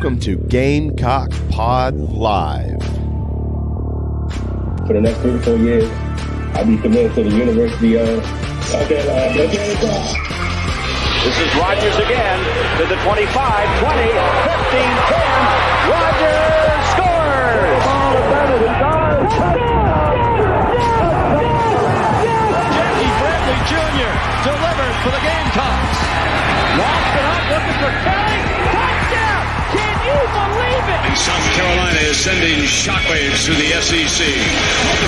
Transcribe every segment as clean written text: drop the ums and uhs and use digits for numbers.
Welcome to Gamecock Pod Live. For the next 3 to 4 years, I'll be committed to the University of. Okay, this is Rogers again to the 25, 20, 15, 10. Rogers scores! Jackie Bradley Jr. delivers for the Gamecocks. Lost it up, looking for Kelly. Touchdown! Can you believe it? And South Carolina is sending shockwaves through the SEC.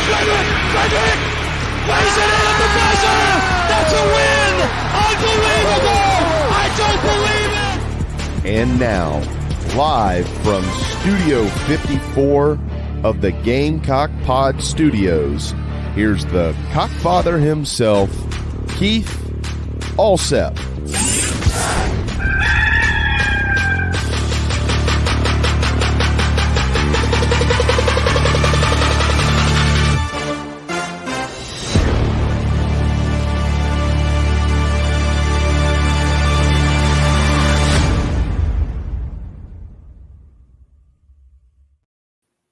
Frederick! Plays it in at the buzzer! That's a win! Unbelievable! I don't believe it! And now, live from Studio 54 of the Gamecock Pod Studios, here's the Cockfather himself, Keith Alsep.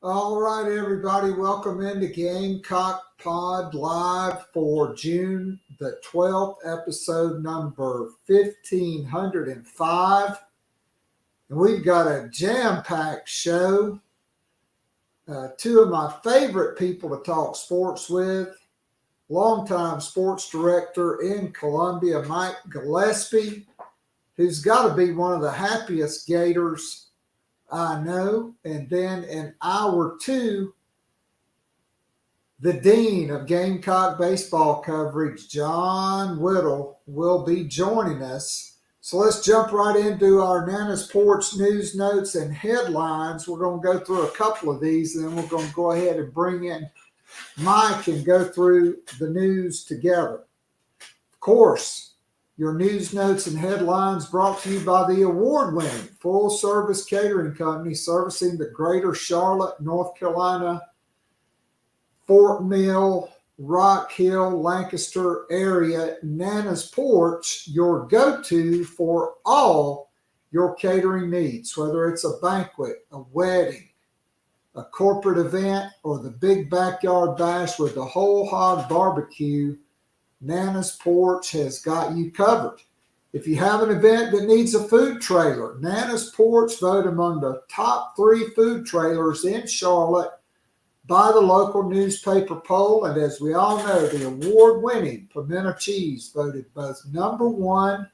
All right, everybody, welcome into Gamecock Pod Live for June the 12th, episode number 1505. And we've got a jam-packed show. Two of my favorite people to talk sports with, longtime sports director in Columbia, Mike Gillespie, who's got to be one of the happiest Gators I know. And then in hour two, the Dean of Gamecock Baseball Coverage, John Whittle, will be joining us. So let's jump right into our Nana's Porch news notes and headlines. We're going to go through a couple of these, and then we're going to go ahead and bring in Mike and go through the news together. Of course, your news notes and headlines brought to you by the award-winning full-service catering company servicing the greater Charlotte, North Carolina, Fort Mill, Rock Hill, Lancaster area. Nana's Porch, your go-to for all your catering needs, whether it's a banquet, a wedding, a corporate event, or the big backyard bash with the whole hog barbecue. Nana's Porch has got you covered. If you have an event that needs a food trailer, Nana's Porch voted among the top 3 food trailers in Charlotte by the local newspaper poll. And as we all know, the award-winning pimento cheese voted both number 1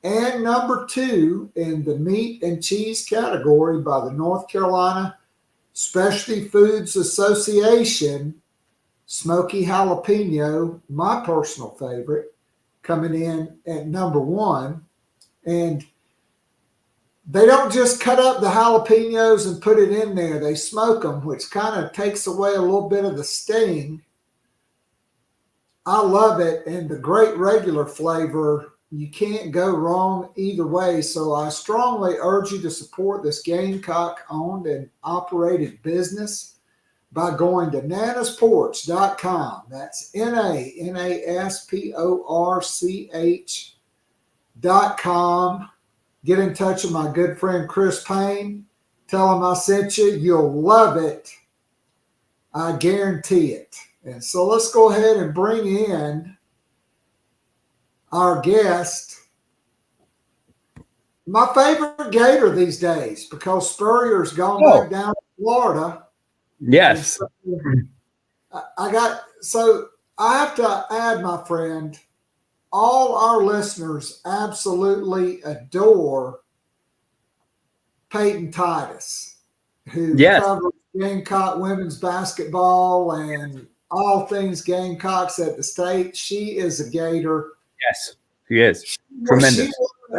and number 2 in the meat and cheese category by the North Carolina Specialty Foods Association. Smoky jalapeno, my personal favorite, coming in at number 1. And they don't just cut up the jalapenos and put it in there. They smoke them, which kind of takes away a little bit of the sting. I love it. And the great regular flavor, you can't go wrong either way. So I strongly urge you to support this Gamecock-owned and operated business by going to nanasporch.com. That's NANASPORCH.com. Get in touch with my good friend Chris Payne. Tell him I sent you. You'll love it. I guarantee it. And so let's go ahead and bring in our guest. My favorite Gator these days, because Spurrier's gone back down to Florida. Yes. So I have to add, my friend, all our listeners absolutely adore Peyton Titus, who covers Gamecock women's basketball and all things Gamecocks at the state. She is a Gator. Yes, she is. Tremendous.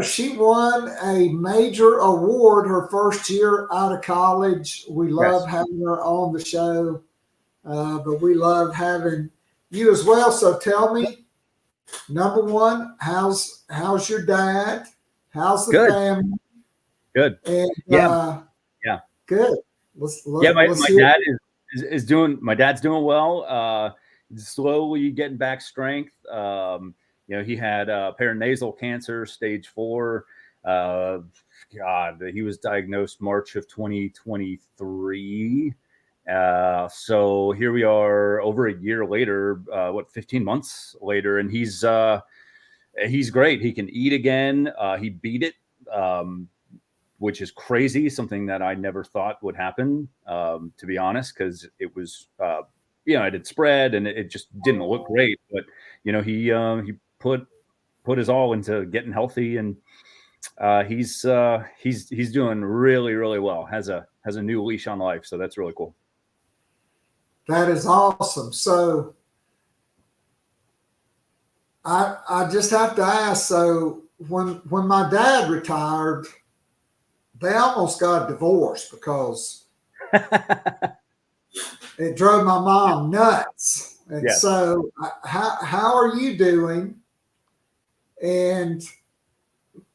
She won a major award her first year out of college. We love having her on the show, but we love having you as well. So tell me, number one, how's your dad? How's the family? Good. And, good. My dad is doing. My dad's doing well. Slowly getting back strength. He had paranasal cancer, stage 4, God, he was diagnosed March of 2023. So here we are over a year later, 15 months later, and he's great. He can eat again. He beat it, which is crazy. Something that I never thought would happen, to be honest, because it was, it had spread and it just didn't look great. But he put his all into getting healthy, and he's doing really, really well. Has a new leash on life, so that's really cool. That is awesome. So I just have to ask, so when my dad retired, they almost got divorced because it drove my mom nuts. And yes. So how are you doing? And,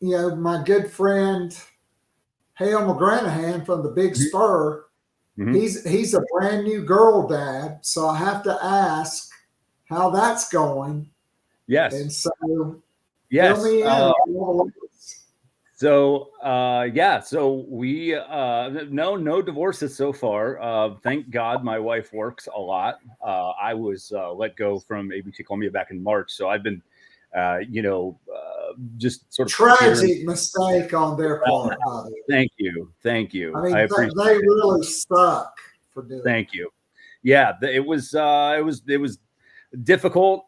my good friend, Hale McGranahan from the Big Spur, he's a brand new girl dad. So I have to ask how that's going. Yes. And so yes. fill me in. So we no divorces so far. Thank God my wife works a lot. I was let go from ABC Columbia back in March, so I've been just sort of tragic mistake on their part. Thank you. I mean, they really suck for doing. Thank you. Yeah, it was difficult.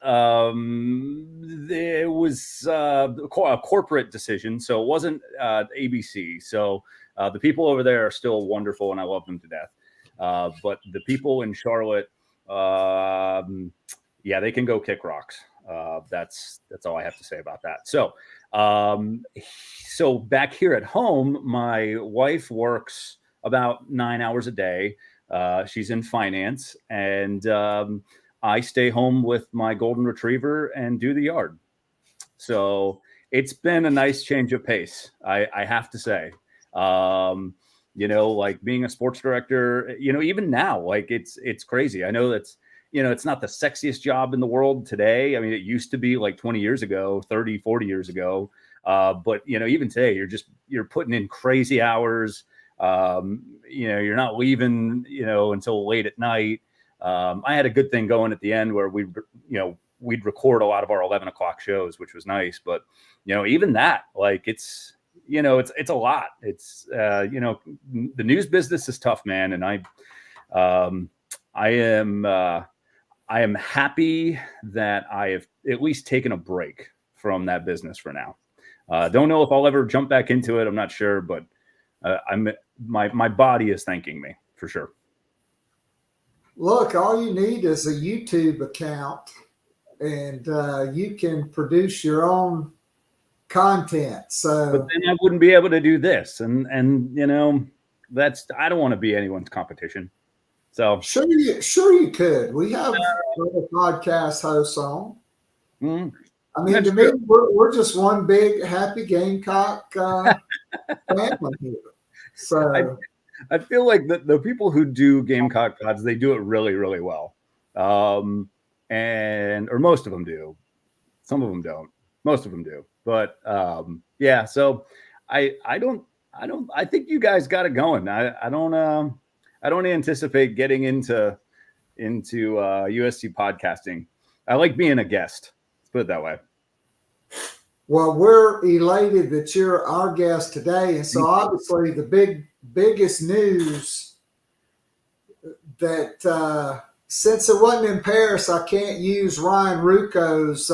It was a corporate decision, so it wasn't ABC. So the people over there are still wonderful, and I love them to death. But the people in Charlotte, they can go kick rocks. That's all I have to say about that. So back here at home, my wife works about 9 hours a day. She's in finance, and I stay home with my golden retriever and do the yard. So it's been a nice change of pace, I have to say. Like being a sports director, even now, like it's crazy. I know that's, it's not the sexiest job in the world today. I mean, it used to be like 20 years ago, 30, 40 years ago. But, even today, you're putting in crazy hours. You're not leaving, until late at night. I had a good thing going at the end where we'd record a lot of our 11 o'clock shows, which was nice. But, even that, like it's a lot. It's, the news business is tough, man. And I am happy that I have at least taken a break from that business for now. Don't know if I'll ever jump back into it. I'm not sure, but my body is thanking me for sure. Look, all you need is a YouTube account, and you can produce your own content. So, but then I wouldn't be able to do this, and I don't want to be anyone's competition. So sure you could. We have other podcast hosts on. I mean, to me, we're just one big happy Gamecock family here. So I feel like the people who do Gamecock pods, they do it really, really well. Or most of them do. Some of them don't. Most of them do. But so I think you guys got it going. I don't anticipate getting into USC podcasting. I like being a guest. Let's put it that way. Well, we're elated that you're our guest today. And so obviously the biggest news that since it wasn't in Paris, I can't use Ryan Rucco's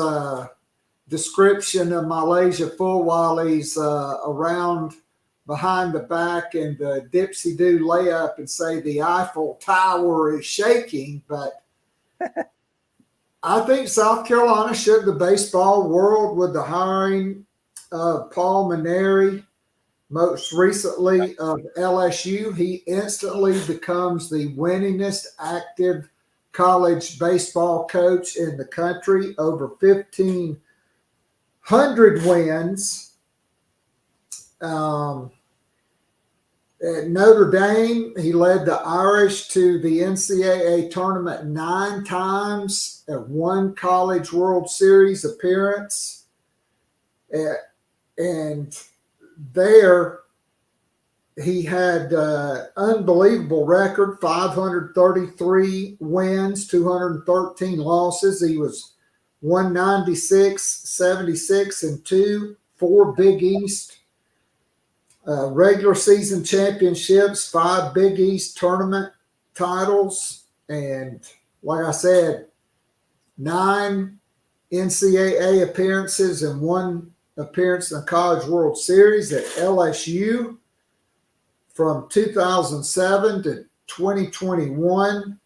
description of Malaysia full wallies around behind the back and the dipsy-do layup and say the Eiffel Tower is shaking. But I think South Carolina shook the baseball world with the hiring of Paul Mainieri, most recently of LSU. He instantly becomes the winningest active college baseball coach in the country, over 1,500 wins. At Notre Dame, he led the Irish to the NCAA tournament 9 times, at 1 College World Series appearance. And there, He had unbelievable record, 533 wins, 213 losses. He was 196, 76, and 2, 4 Big East regular season championships, 5 Big East tournament titles, and like I said, 9 NCAA appearances and 1 appearance in the College World Series at LSU. From 2007 to 2021,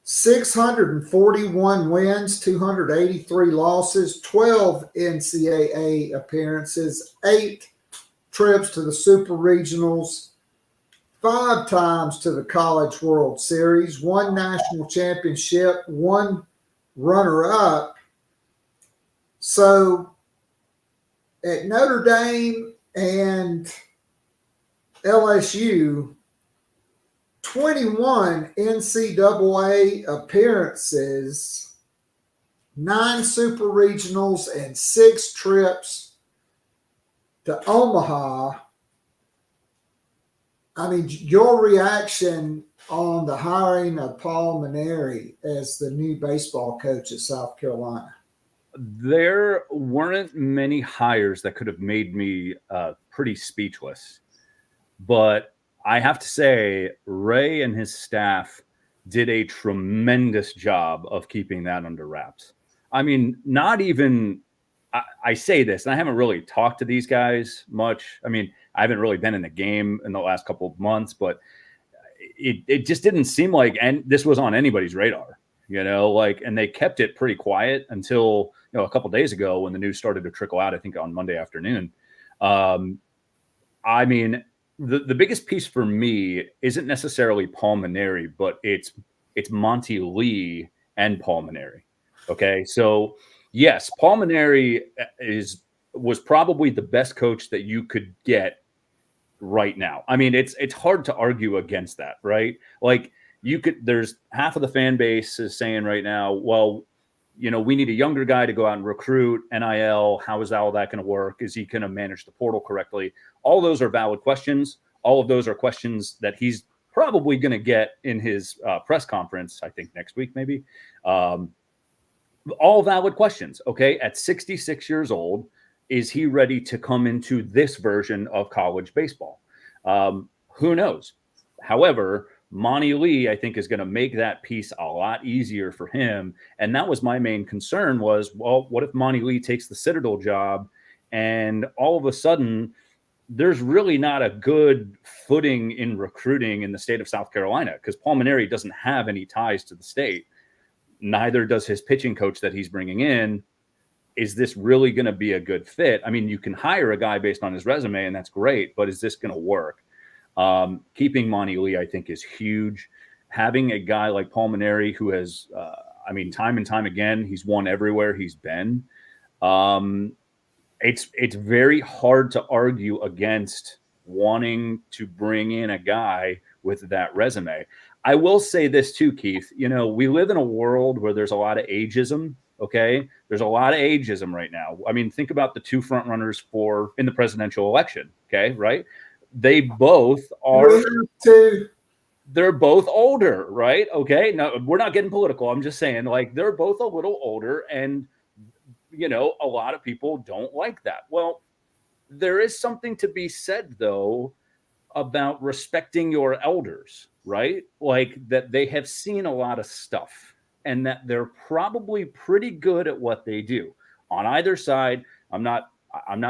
641 wins, 283 losses, 12 NCAA appearances, 8 trips to the Super Regionals, 5 times to the College World Series, 1 national championship, 1 runner-up. So at Notre Dame and LSU, 21 NCAA appearances, 9 super regionals, and 6 trips to Omaha. I mean, your reaction on the hiring of Paul Mainieri as the new baseball coach at South Carolina? There weren't many hires that could have made me pretty speechless. But I have to say, Ray and his staff did a tremendous job of keeping that under wraps. I mean, not even, I say this, and I haven't really talked to these guys much. I mean, I haven't really been in the game in the last couple of months, but it just didn't seem like, and this was on anybody's radar, and they kept it pretty quiet until, a couple of days ago when the news started to trickle out, I think on Monday afternoon. I mean, the biggest piece for me isn't necessarily Paul Mainieri, but it's Mote Lee and Paul Mainieri. Okay, so yes, Paul Mainieri was probably the best coach that you could get right now. I mean, it's hard to argue against that, right? Like there's half of the fan base is saying right now, well, we need a younger guy to go out and recruit, NIL. How is all that going to work? Is he going to manage the portal correctly? All those are valid questions. All of those are questions that he's probably going to get in his press conference, I think next week, maybe. All valid questions. Okay. At 66 years old, is he ready to come into this version of college baseball? Who knows? However, Mote Lee, I think, is going to make that piece a lot easier for him. And that was my main concern was, well, what if Mote Lee takes the Citadel job and all of a sudden there's really not a good footing in recruiting in the state of South Carolina because Paul Mainieri doesn't have any ties to the state. Neither does his pitching coach that he's bringing in. Is this really going to be a good fit? I mean, you can hire a guy based on his resume and that's great, but is this going to work? Keeping Mote Lee, I think, is huge. Having a guy like Paul Mainieri who has, time and time again, he's won everywhere he's been. It's very hard to argue against wanting to bring in a guy with that resume. I will say this too, Keith. We live in a world where there's a lot of ageism. Okay, there's a lot of ageism right now. I mean, think about the 2 front runners in the presidential election. Okay, right? They both are. They're both older, right? Okay. Now we're not getting political. I'm just saying, they're both a little older, and a lot of people don't like that. Well, there is something to be said though about respecting your elders, right? Like that they have seen a lot of stuff and that they're probably pretty good at what they do. On either side, I'm not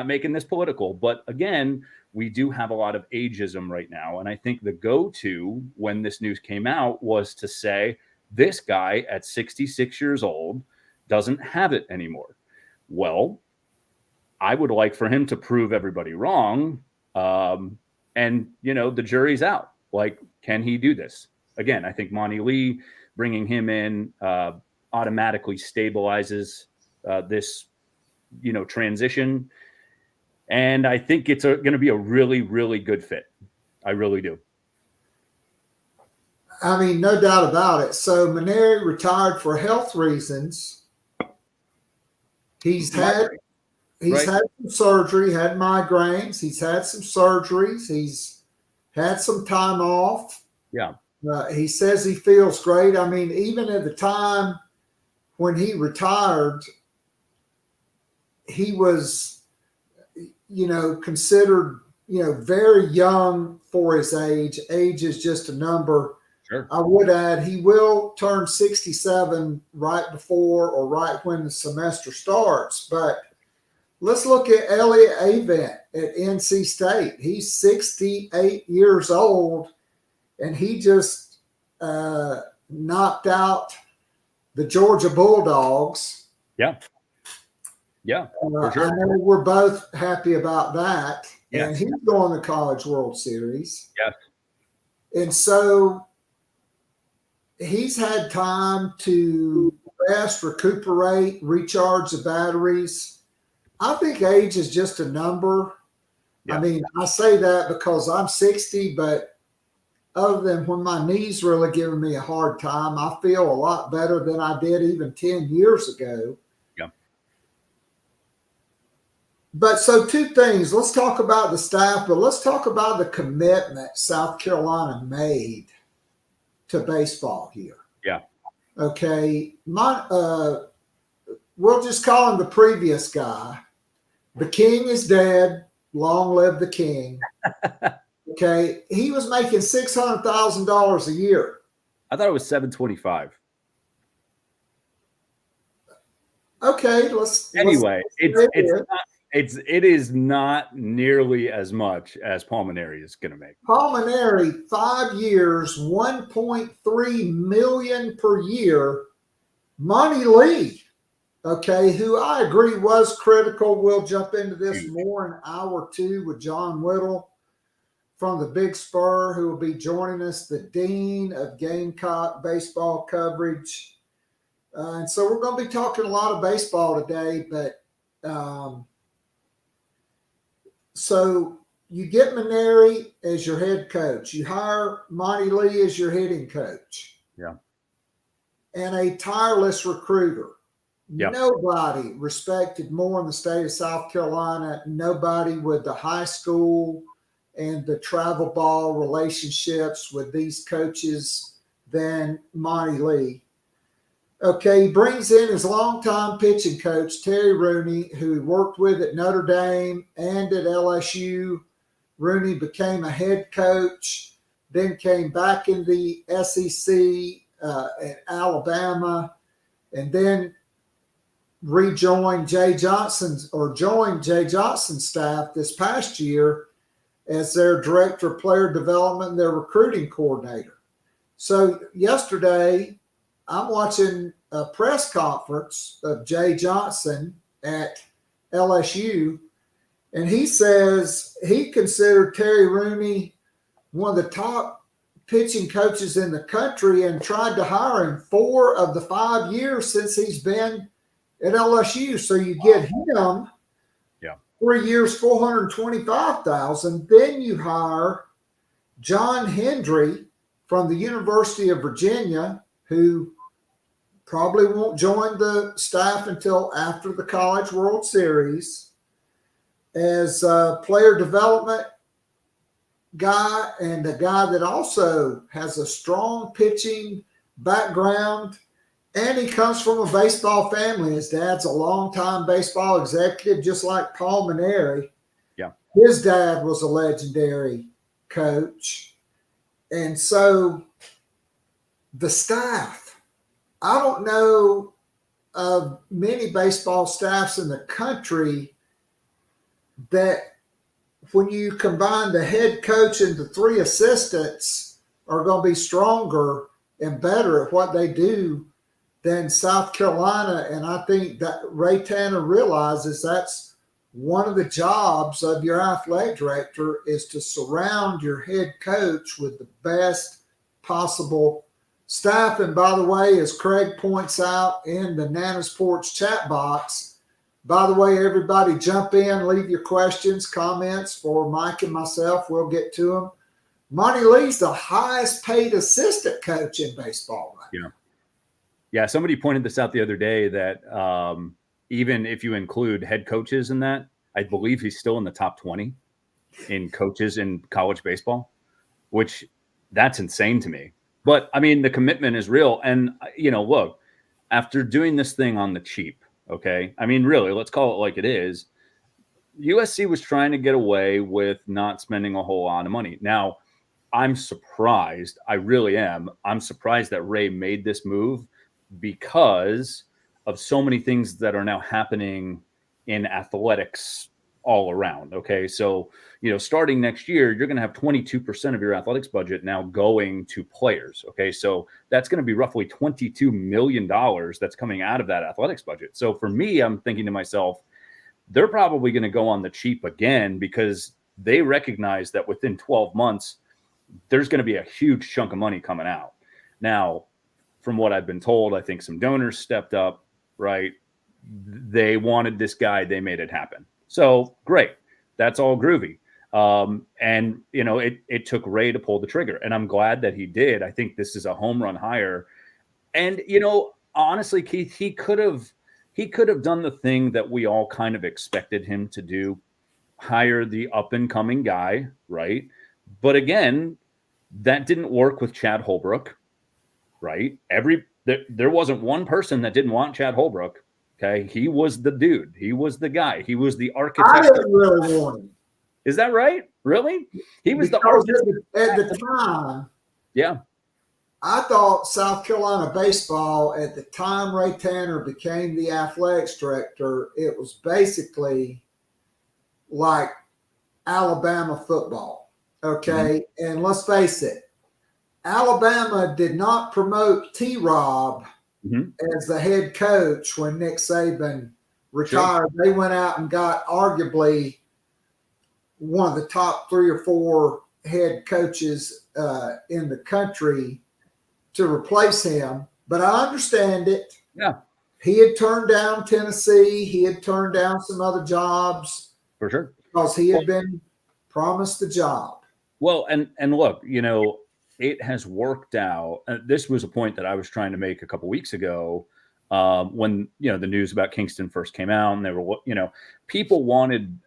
making this political, but again, we do have a lot of ageism right now. And I think the go-to when this news came out was to say, this guy at 66 years old doesn't have it anymore. Well, I would like for him to prove everybody wrong. And, the jury's out. Can he do this? Again, I think Mote Lee, bringing him in automatically stabilizes this, transition. And I think it's going to be a really, really good fit. I really do. I mean, no doubt about it. So Mainieri retired for health reasons. He's had some surgery, had migraines. He's had some surgeries. He's had some time off. Yeah. He says he feels great. I mean, even at the time when he retired, he was, considered, very young for his age. Age is just a number. Sure. I would add he will turn 67 right before or right when the semester starts. But let's look at Elliott Avent at NC State. He's 68 years old, and he just knocked out the Georgia Bulldogs. Yeah. Yeah, for sure. I know we're both happy about that. Yes. And he's going to College World Series. Yes. And so he's had time to rest, recuperate, recharge the batteries. I think age is just a number. Yeah. I mean, I say that because I'm 60, but other than when my knees really giving me a hard time, I feel a lot better than I did even 10 years ago. Yeah. But so two things. Let's talk about the staff, but let's talk about the commitment South Carolina made to baseball here. Yeah. Okay. We'll just call him the previous guy. The king is dead. Long live the king. Okay. He was making $600,000 a year. I thought it was $725. Okay. Anyway, it is not nearly as much as Paul Mainieri is going to make. Paul Mainieri, 5 years, $1.3 million per year. Mote Lee, okay, who I agree was critical. We'll jump into this more in hour two with John Whittle from the Big Spur, who will be joining us, the Dean of Gamecock Baseball Coverage. And so we're going to be talking a lot of baseball today, but so you get Mainieri as your head coach. You hire Mote Lee as your hitting coach. Yeah. And a tireless recruiter. Yeah. Nobody respected more in the state of South Carolina. Nobody with the high school and the travel ball relationships with these coaches than Mote Lee. Okay, he brings in his longtime pitching coach, Terry Rooney, who he worked with at Notre Dame and at LSU. Rooney became a head coach, then came back in the SEC at Alabama, and then joined Jay Johnson's staff this past year as their director of player development and their recruiting coordinator. So yesterday, I'm watching a press conference of Jay Johnson at LSU, and he says he considered Terry Rooney one of the top pitching coaches in the country and tried to hire him 4 of the 5 years since he's been at LSU. So you get him, 3 years, $425,000. Then you hire John Hendry from the University of Virginia, who probably won't join the staff until after the College World Series, as a player development guy and a guy that also has a strong pitching background. And he comes from a baseball family. His dad's a longtime baseball executive, just like Paul Mainieri. Yeah. His dad was a legendary coach. And so the staff, I don't know of many baseball staffs in the country that when you combine the head coach and the 3 assistants are going to be stronger and better at what they do than South Carolina. And I think that Ray Tanner realizes that's one of the jobs of your athletic director is to surround your head coach with the best possible staff. And by the way, as Craig points out in the Nana's Porch chat box, by the way, everybody jump in, leave your questions, comments for Mike and myself. We'll get to them. Mote Lee's the highest paid assistant coach in baseball right now. Yeah, somebody pointed this out the other day that even if you include head coaches in that, I believe he's still in the top 20 in coaches in college baseball. which that's insane to me. But I mean, the commitment is real. And, look, after doing this thing on the cheap, okay, I mean, really, let's call it like it is. USC was trying to get away with not spending a whole lot of money. Now, I'm surprised. I really am. I'm surprised that Ray made this move because of so many things that are now happening in athletics all around. Okay. So, starting next year, you're going to have 22% of your athletics budget now going to players. Okay. So that's going to be roughly $22 million that's coming out of that athletics budget. So for me, I'm thinking to myself, they're probably going to go on the cheap again because they recognize that within 12 months, there's going to be a huge chunk of money coming out. Now, from what I've been told, I think some donors stepped up, right? They wanted this guy. They made it happen. So great. That's all groovy. And it took Ray to pull the trigger, and I'm glad that he did. I think this is a home run hire. And, honestly, Keith, he could have done the thing that we all kind of expected him to do, hire the up and coming guy. Right. But again, that didn't work with Chad Holbrook. Right. There wasn't one person that didn't want Chad Holbrook. Okay. He was the dude. He was the guy. He was the architect. I didn't really want him. Is that right? Really? He was because the architect. at the time. Yeah. I thought South Carolina baseball, at the time Ray Tanner became the athletics director, it was basically like Alabama football. Okay. Mm-hmm. And let's face it, Alabama did not promote T-Rob as the head coach when Nick Saban retired. Sure. They went out and got arguably one of the top 3 or 4 head coaches in the country to replace him. But I understand it. Yeah. He had turned down Tennessee. He had turned down some other jobs. For sure. Because he had been promised the job. Well, and look, it has worked out. This was a point that I was trying to make a couple weeks ago when, the news about Kingston first came out, and they were, people wanted,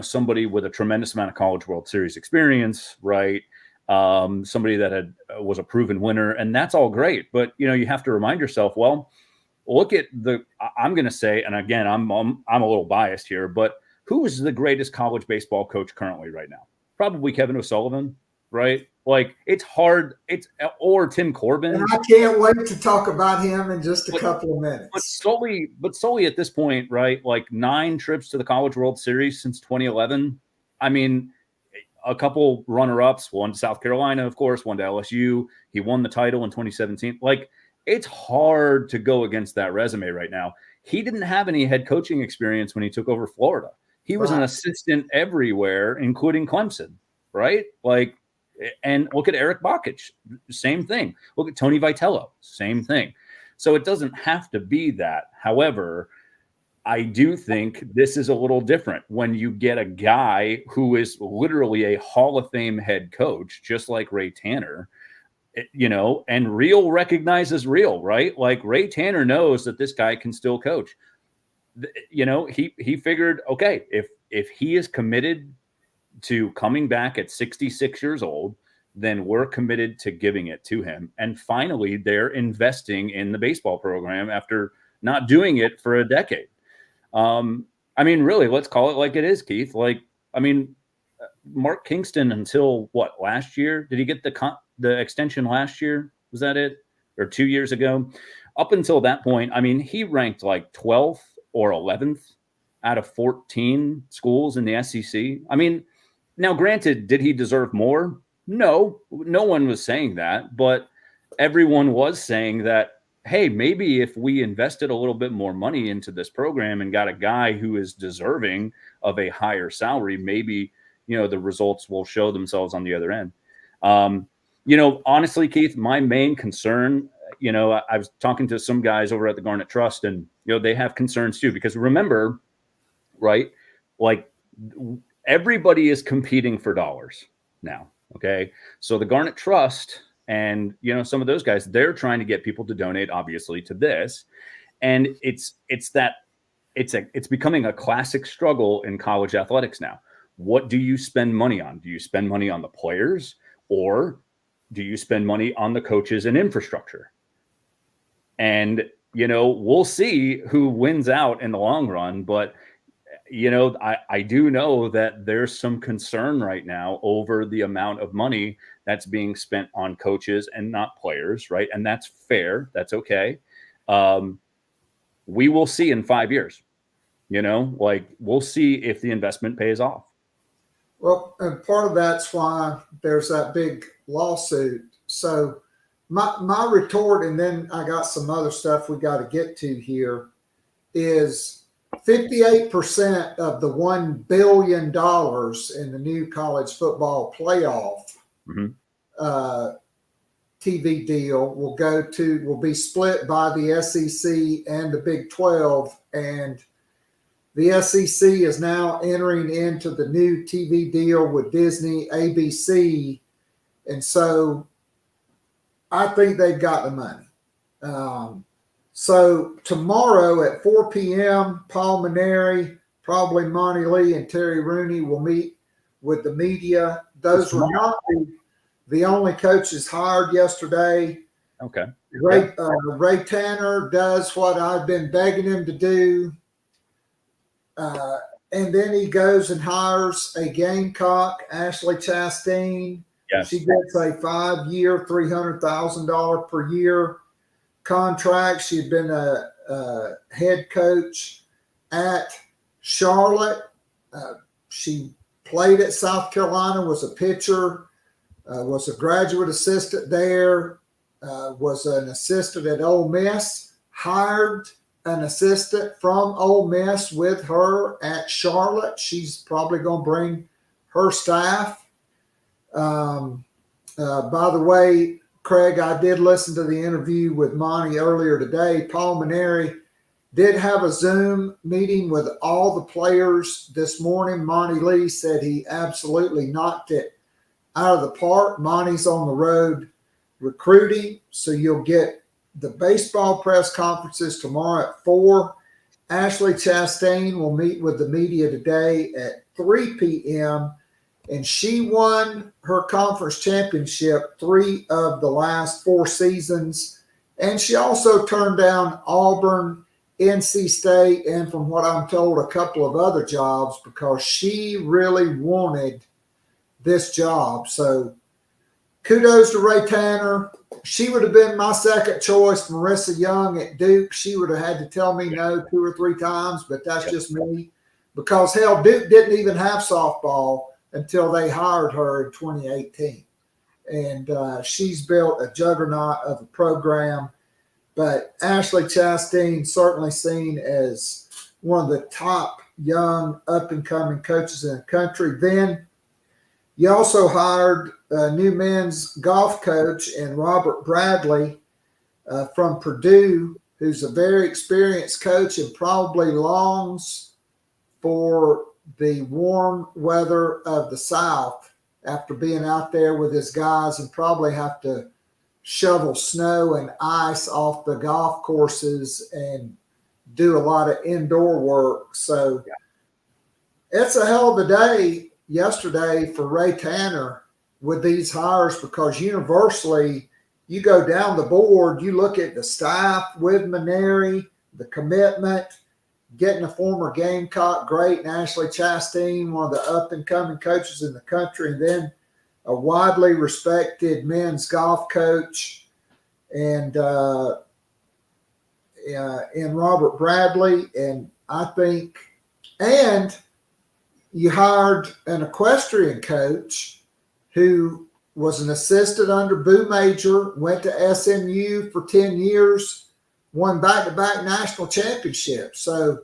somebody with a tremendous amount of College World Series experience, right? Somebody that was a proven winner, and that's all great. But, you have to remind yourself, well, look at I'm going to say, and again, I'm a little biased here, but who is the greatest college baseball coach currently right now? Probably Kevin O'Sullivan, right? Like, it's hard. Or Tim Corbin. And I can't wait to talk about him in just a couple of minutes. But solely at this point, right? Like 9 trips to the College World Series since 2011. I mean, a couple runner-ups, one to South Carolina, of course, one to LSU. He won the title in 2017. Like, it's hard to go against that resume right now. He didn't have any head coaching experience when he took over Florida. He was an assistant everywhere, including Clemson, right? Like, and look at Eric Bakich, same thing. Look at Tony Vitello, same thing. So it doesn't have to be that. However, I do think this is a little different when you get a guy who is literally a Hall of Fame head coach, just like Ray Tanner, and real recognizes real, right? Like, Ray Tanner knows that this guy can still coach. He figured, okay, if he is committed to coming back at 66 years old, then we're committed to giving it to him. And finally, they're investing in the baseball program after not doing it for a decade. I mean, really, let's call it like it is, Keith. Like, I mean, Mark Kingston until what, last year? Did he get the extension last year? Was that it? Or 2 years ago? Up until that point, I mean, he ranked like 12th or 11th out of 14 schools in the SEC. I mean, now granted, did he deserve more? No one was saying that, but everyone was saying that, hey, maybe if we invested a little bit more money into this program and got a guy who is deserving of a higher salary, maybe, the results will show themselves on the other end. Honestly, Keith, my main concern, I was talking to some guys over at the Garnet Trust, and, they have concerns too, because remember, right, like everybody is competing for dollars now. Okay. So the Garnet Trust and, some of those guys, they're trying to get people to donate, obviously, to this. And it's becoming a classic struggle in college athletics now. What do you spend money on? Do you spend money on the players, or do you spend money on the coaches and infrastructure? And, we'll see who wins out in the long run. But, I do know that there's some concern right now over the amount of money that's being spent on coaches and not players, right? And that's fair. That's okay. We will see in 5 years, we'll see if the investment pays off. Well, and part of that's why there's that big lawsuit. So my retort, and then I got some other stuff we got to get to here, is 58% of the $1 billion in the new college football playoff TV deal will be split by the SEC and the Big 12. And the SEC is now entering into the new TV deal with Disney, ABC. And so I think they've got the money. So tomorrow at 4 p.m., Paul Mainieri, probably Mote Lee, and Terry Rooney will meet with the media. Those were not the only coaches hired yesterday. Okay. Ray Tanner does what I've been begging him to do. And then he goes and hires a Gamecock, Ashley Chastain. Yes. She gets a 5-year, $300,000 per year contract. She'd been a head coach at Charlotte. She played at South Carolina, was a pitcher, was a graduate assistant there, was an assistant at Ole Miss, hired an assistant from Ole Miss with her at Charlotte. She's probably going to bring her staff. By the way, Craig, I did listen to the interview with Monty earlier today. Paul Mainieri did have a Zoom meeting with all the players this morning. Mote Lee said he absolutely knocked it out of the park. Monty's on the road recruiting, so you'll get the baseball press conferences tomorrow at 4. Ashley Chastain will meet with the media today at 3 p.m., and she won her conference championship 3 of the last 4 seasons. And she also turned down Auburn, NC State, and from what I'm told, a couple of other jobs because she really wanted this job. So kudos to Ray Tanner. She would have been my second choice. Marissa Young at Duke, she would have had to tell me no 2 or 3 times, but that's just me. Because, hell, Duke didn't even have softball until they hired her in 2018. And she's built a juggernaut of a program. But Ashley Chastain certainly seen as one of the top young up-and-coming coaches in the country. Then you also hired a new men's golf coach in Robert Bradley from Purdue, who's a very experienced coach and probably longs for the warm weather of the South after being out there with his guys and probably have to shovel snow and ice off the golf courses and do a lot of indoor work. So it's a hell of a day yesterday for Ray Tanner with these hires, because universally you go down the board, you look at the staff with Mainieri, the commitment, getting a former Gamecock great and Ashley Chastain, one of the up-and-coming coaches in the country, and then a widely respected men's golf coach and in Robert Bradley. And I think, and you hired an equestrian coach who was an assistant under Boo Major, went to SMU for 10 years, won back-to-back national championships. So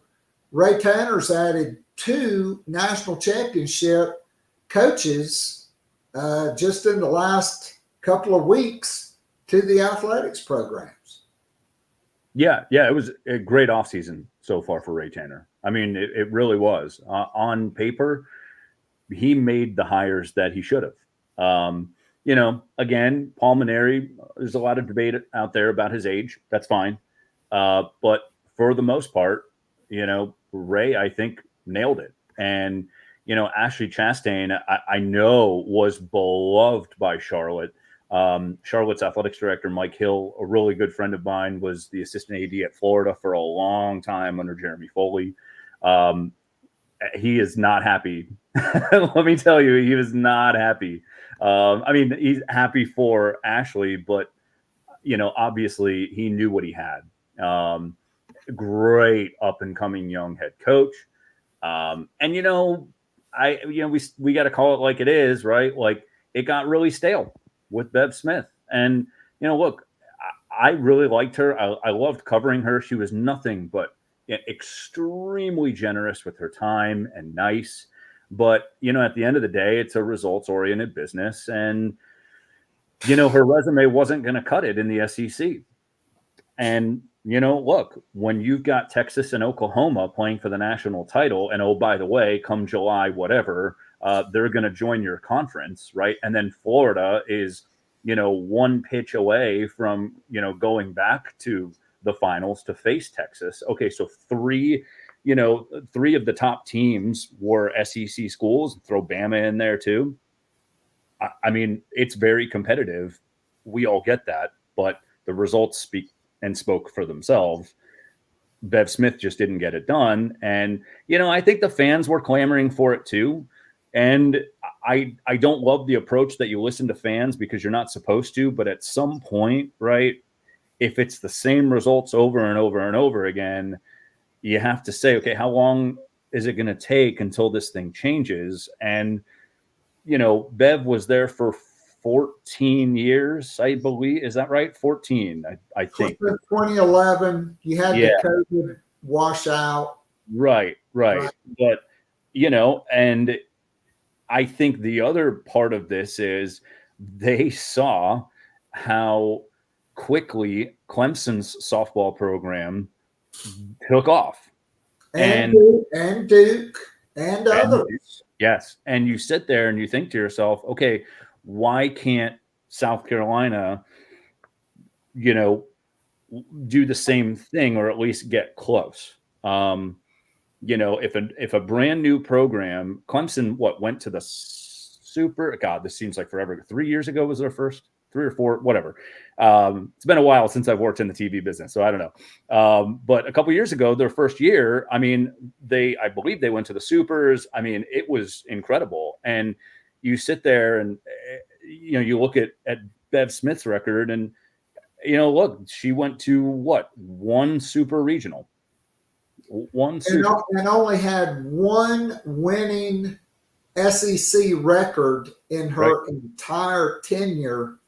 Ray Tanner's added 2 national championship coaches just in the last couple of weeks to the athletics programs. Yeah, it was a great offseason so far for Ray Tanner. I mean, it really was. On paper, he made the hires that he should have. Again, Paul Mainieri, there's a lot of debate out there about his age. That's fine. But for the most part, Ray, I think, nailed it. And, Ashley Chastain, I know was beloved by Charlotte. Charlotte's athletics director, Mike Hill, a really good friend of mine, was the assistant AD at Florida for a long time under Jeremy Foley. He is not happy. Let me tell you, he was not happy. He's happy for Ashley, but, obviously he knew what he had. Great up and coming young head coach. We got to call it like it is, right? Like, it got really stale with Bev Smith. And, look, I really liked her. I loved covering her. She was nothing but extremely generous with her time and nice. But, at the end of the day, it's a results-oriented business. And, her resume wasn't going to cut it in the SEC. And, look, when you've got Texas and Oklahoma playing for the national title, and, oh, by the way, come July, whatever, they're going to join your conference, right? And then Florida is, one pitch away from, going back to the finals to face Texas. Okay, so three of the top teams were SEC schools. Throw Bama in there too. It's very competitive. We all get that, but the results spoke for themselves. Bev Smith just didn't get it done. And, I think the fans were clamoring for it too. And I don't love the approach that you listen to fans because you're not supposed to, but at some point, right, if it's the same results over and over and over again, you have to say, okay, how long is it going to take until this thing changes? And, Bev was there for 14 years, I believe. Is that right? 14, I think. 2011, you had the COVID washout. Right. But, and I think the other part of this is they saw how quickly Clemson's softball program took off. And Duke and others. Yes. And you sit there and you think to yourself, okay, why can't South Carolina, do the same thing or at least get close? If a brand new program, Clemson, went to the Super? God, this seems like forever. 3 years ago was their first, 3 or 4, whatever. It's been a while since I've worked in the TV business, so I don't know. But a couple years ago, their first year, I believe they went to the Supers. It was incredible. And you sit there and, you look at Bev Smith's record and, look, she went to one Super Regional. And only had one winning SEC record in her entire tenure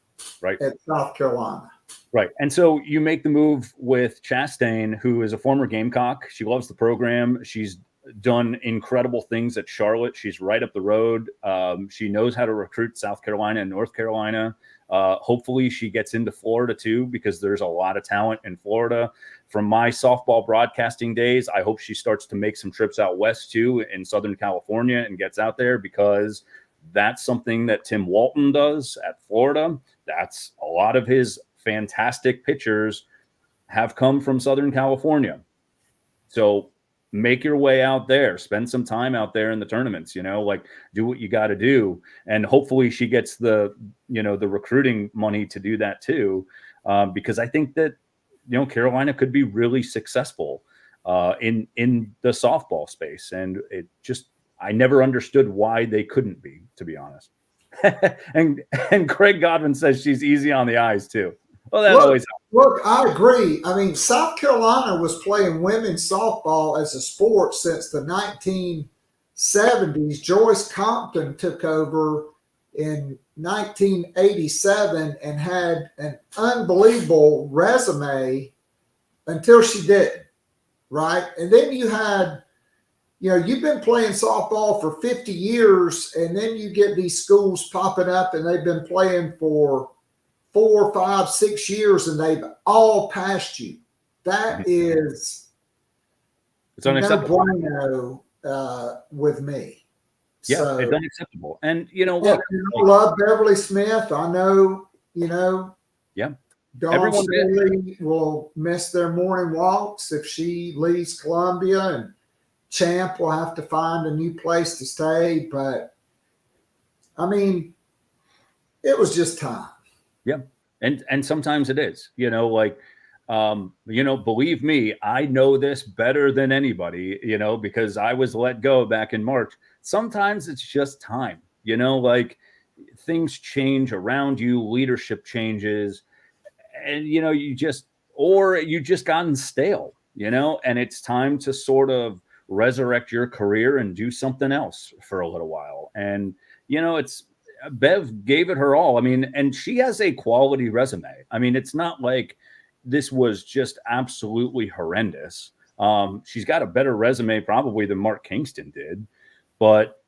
at South Carolina. Right. And so you make the move with Chastain, who is a former Gamecock. She loves the program. She's done incredible things at Charlotte. She's right up the road. She knows how to recruit South Carolina and North Carolina. Hopefully she gets into Florida too, because there's a lot of talent in Florida. From my softball broadcasting days, I hope she starts to make some trips out west too in Southern California and gets out there, because that's something that Tim Walton does at Florida. That's a lot of his fantastic pitchers have come from Southern California. So make your way out there, spend some time out there in the tournaments, do what you got to do. And hopefully she gets the recruiting money to do that too. Because I think that, Carolina could be really successful in the softball space. And I never understood why they couldn't be, to be honest. and Craig Godwin says she's easy on the eyes too. Well, look, I agree. South Carolina was playing women's softball as a sport since the 1970s. Joyce Compton took over in 1987 and had an unbelievable resume until she didn't, right? And then you had, you've been playing softball for 50 years, and then you get these schools popping up, and they've been playing for 4, 5, 6 years, and they've all passed you. That is it's unacceptable. No bueno with me. Yeah, so, it's unacceptable. And look, I love Beverly Smith. I know, Dawn Staley will miss their morning walks if she leaves Columbia, and Champ will have to find a new place to stay. But, I mean, it was just time. Yeah. And sometimes it is, believe me, I know this better than anybody, because I was let go back in March. Sometimes it's just time, things change around you, leadership changes, and, you just gotten stale, and it's time to sort of resurrect your career and do something else for a little while. And, Bev gave it her all. I mean, and she has a quality resume. I mean, it's not like this was just absolutely horrendous. She's got a better resume probably than Mark Kingston did. But,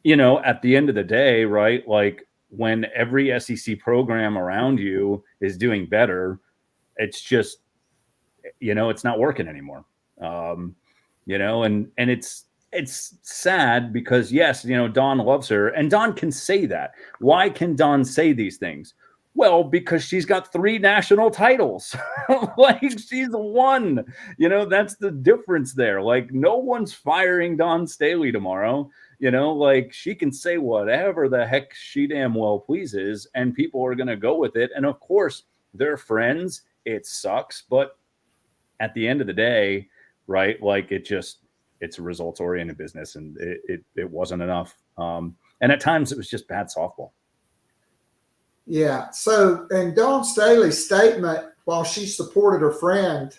at the end of the day, right, like when every SEC program around you is doing better, it's just, it's not working anymore. And it's sad because, yes, Dawn loves her, and Dawn can say that. Why can Dawn say these things? Well, because she's got 3 national titles. Like, she's won. That's the difference there. Like, no one's firing Dawn Staley tomorrow. Like, she can say whatever the heck she damn well pleases, and people are going to go with it. And of course, they're friends. It sucks. But at the end of the day, right, like, it's a results-oriented business, and it wasn't enough. And at times it was just bad softball. Yeah. So, and Dawn Staley's statement, while she supported her friend,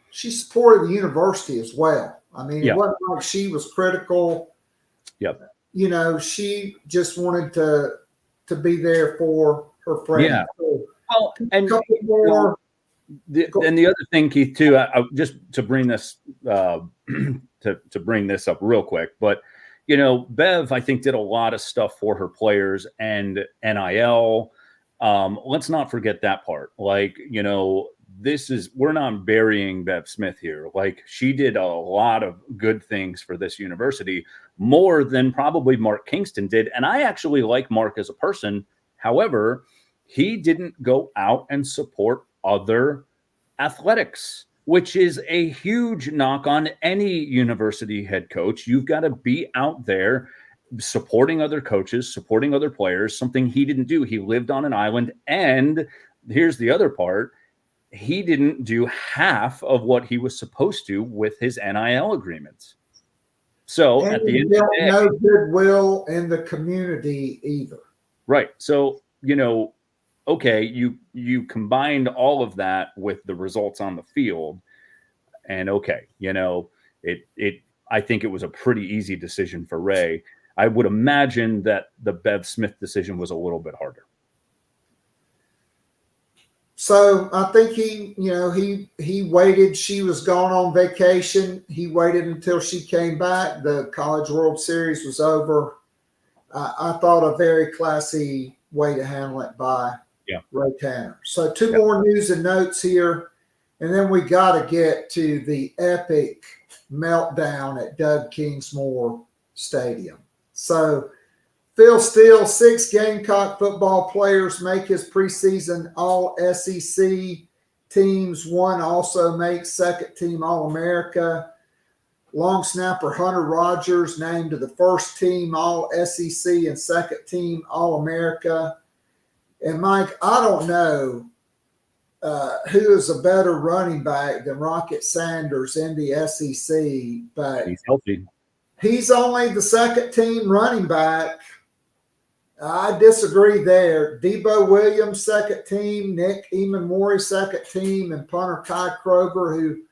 she supported the university as well. I mean, It wasn't like she was critical. Yep. She just wanted to be there for her friend. Yeah. So, well, and more. And the other thing, Keith, too, I just to bring this to bring this up real quick, but Bev, I think, did a lot of stuff for her players and NIL. Let's not forget that part. Like, we're not burying Bev Smith here. Like, she did a lot of good things for this university, more than probably Mark Kingston did. And I actually like Mark as a person. However, he didn't go out and support other athletics, which is a huge knock on any university head coach. You've got to be out there supporting other coaches, supporting other players, something he didn't do. He lived on an island. And here's the other part. He didn't do half of what he was supposed to with his NIL agreements. So and at the end of the day, no goodwill in the community either. Right. So, okay, you combined all of that with the results on the field, and okay, I think it was a pretty easy decision for Ray. I would imagine that the Bev Smith decision was a little bit harder. So I think he waited. She was gone on vacation. He waited until she came back. The College World Series was over. I thought a very classy way to handle it by Ray Tanner. So 2 more news and notes here, and then we got to get to the epic meltdown at Doug Kingsmore Stadium. So Phil Steele, 6 Gamecock football players make his preseason All-SEC teams. 1 also makes second-team All-America. Long snapper Hunter Rogers named to the first-team All-SEC and second-team All-America. And, Mike, I don't know who is a better running back than Rocket Sanders in the SEC, but he's healthy. He's only the second-team running back. I disagree there. Debo Williams, second team. Nick Eamon-Morey, second team. And punter Kai Kroger, who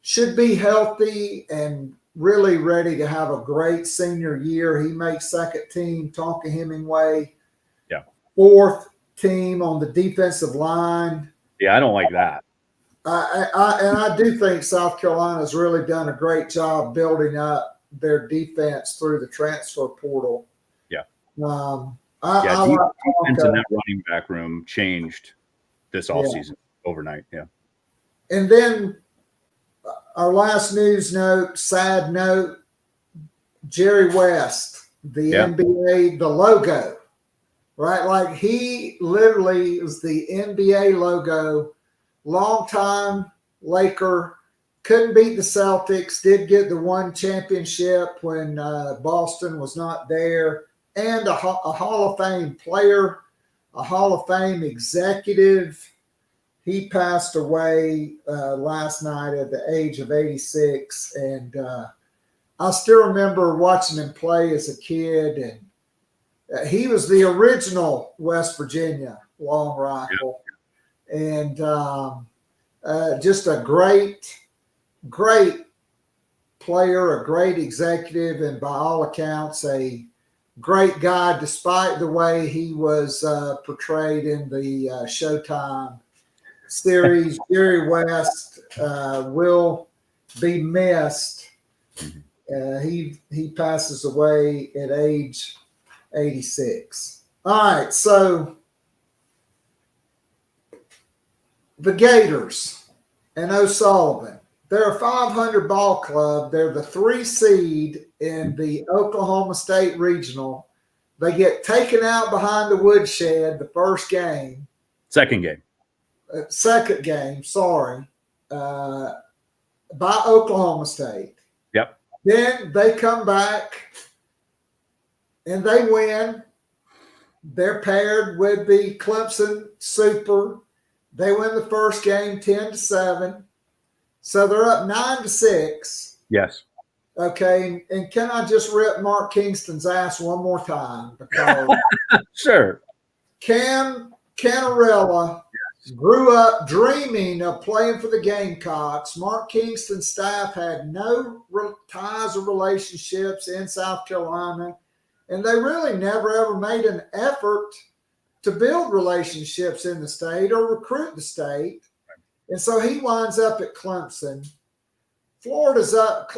should be healthy and really ready to have a great senior year. He makes second team. Tonka Hemingway, fourth team on the defensive line. Yeah, I don't like that. I do think South Carolina's really done a great job building up their defense through the transfer portal. Yeah. Defense in that running back room changed this offseason overnight. Yeah. And then our last news note, sad note, Jerry West, the NBA, the logo, right? Like, he literally is the NBA logo, longtime Laker, couldn't beat the Celtics, did get the one championship when Boston was not there, and a Hall of Fame player, a Hall of Fame executive. He passed away last night at the age of 86. And I still remember watching him play as a kid. And he was the original West Virginia long rifle. And just a great player, a great executive, and by all accounts, a great guy, despite the way he was portrayed in the Showtime series. Jerry West will be missed. He passes away at age 86. All right, so the Gators and O'Sullivan. They're a 500 ball club. They're the 3 seed in the Oklahoma State Regional. They get taken out behind the woodshed the first game. Second game, by Oklahoma State. Yep. Then they come back and they win. They're paired with the Clemson Super. They win the first game 10-7. So they're up 9-6. Yes. Okay. And can I just rip Mark Kingston's ass one more time? Because Sure. Cam Canarella grew up dreaming of playing for the Gamecocks. Mark Kingston's staff had no ties or relationships in South Carolina, and they really never ever made an effort to build relationships in the state or recruit the state. And so he winds up at Clemson. Florida's up.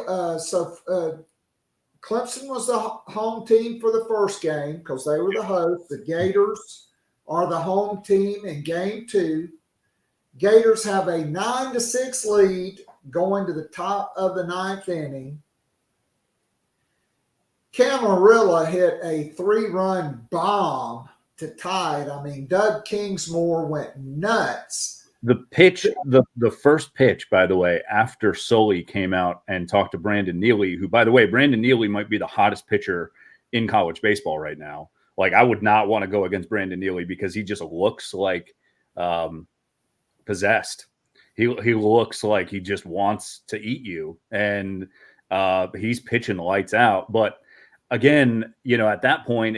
Clemson was the home team for the first game because they were the host. The Gators are the home team in game 2. Gators have a 9-6 lead going to the top of the 9th inning. Camarilla hit a 3-run bomb to tie it. I mean, Doug Kingsmore went nuts. The pitch, the first pitch, by the way, after Sully came out and talked to Brandon Neely, who, by the way, Brandon Neely might be the hottest pitcher in college baseball right now. Like, I would not want to go against Brandon Neely because he just looks like possessed. He looks like he just wants to eat you, and he's pitching the lights out. But again, at that point,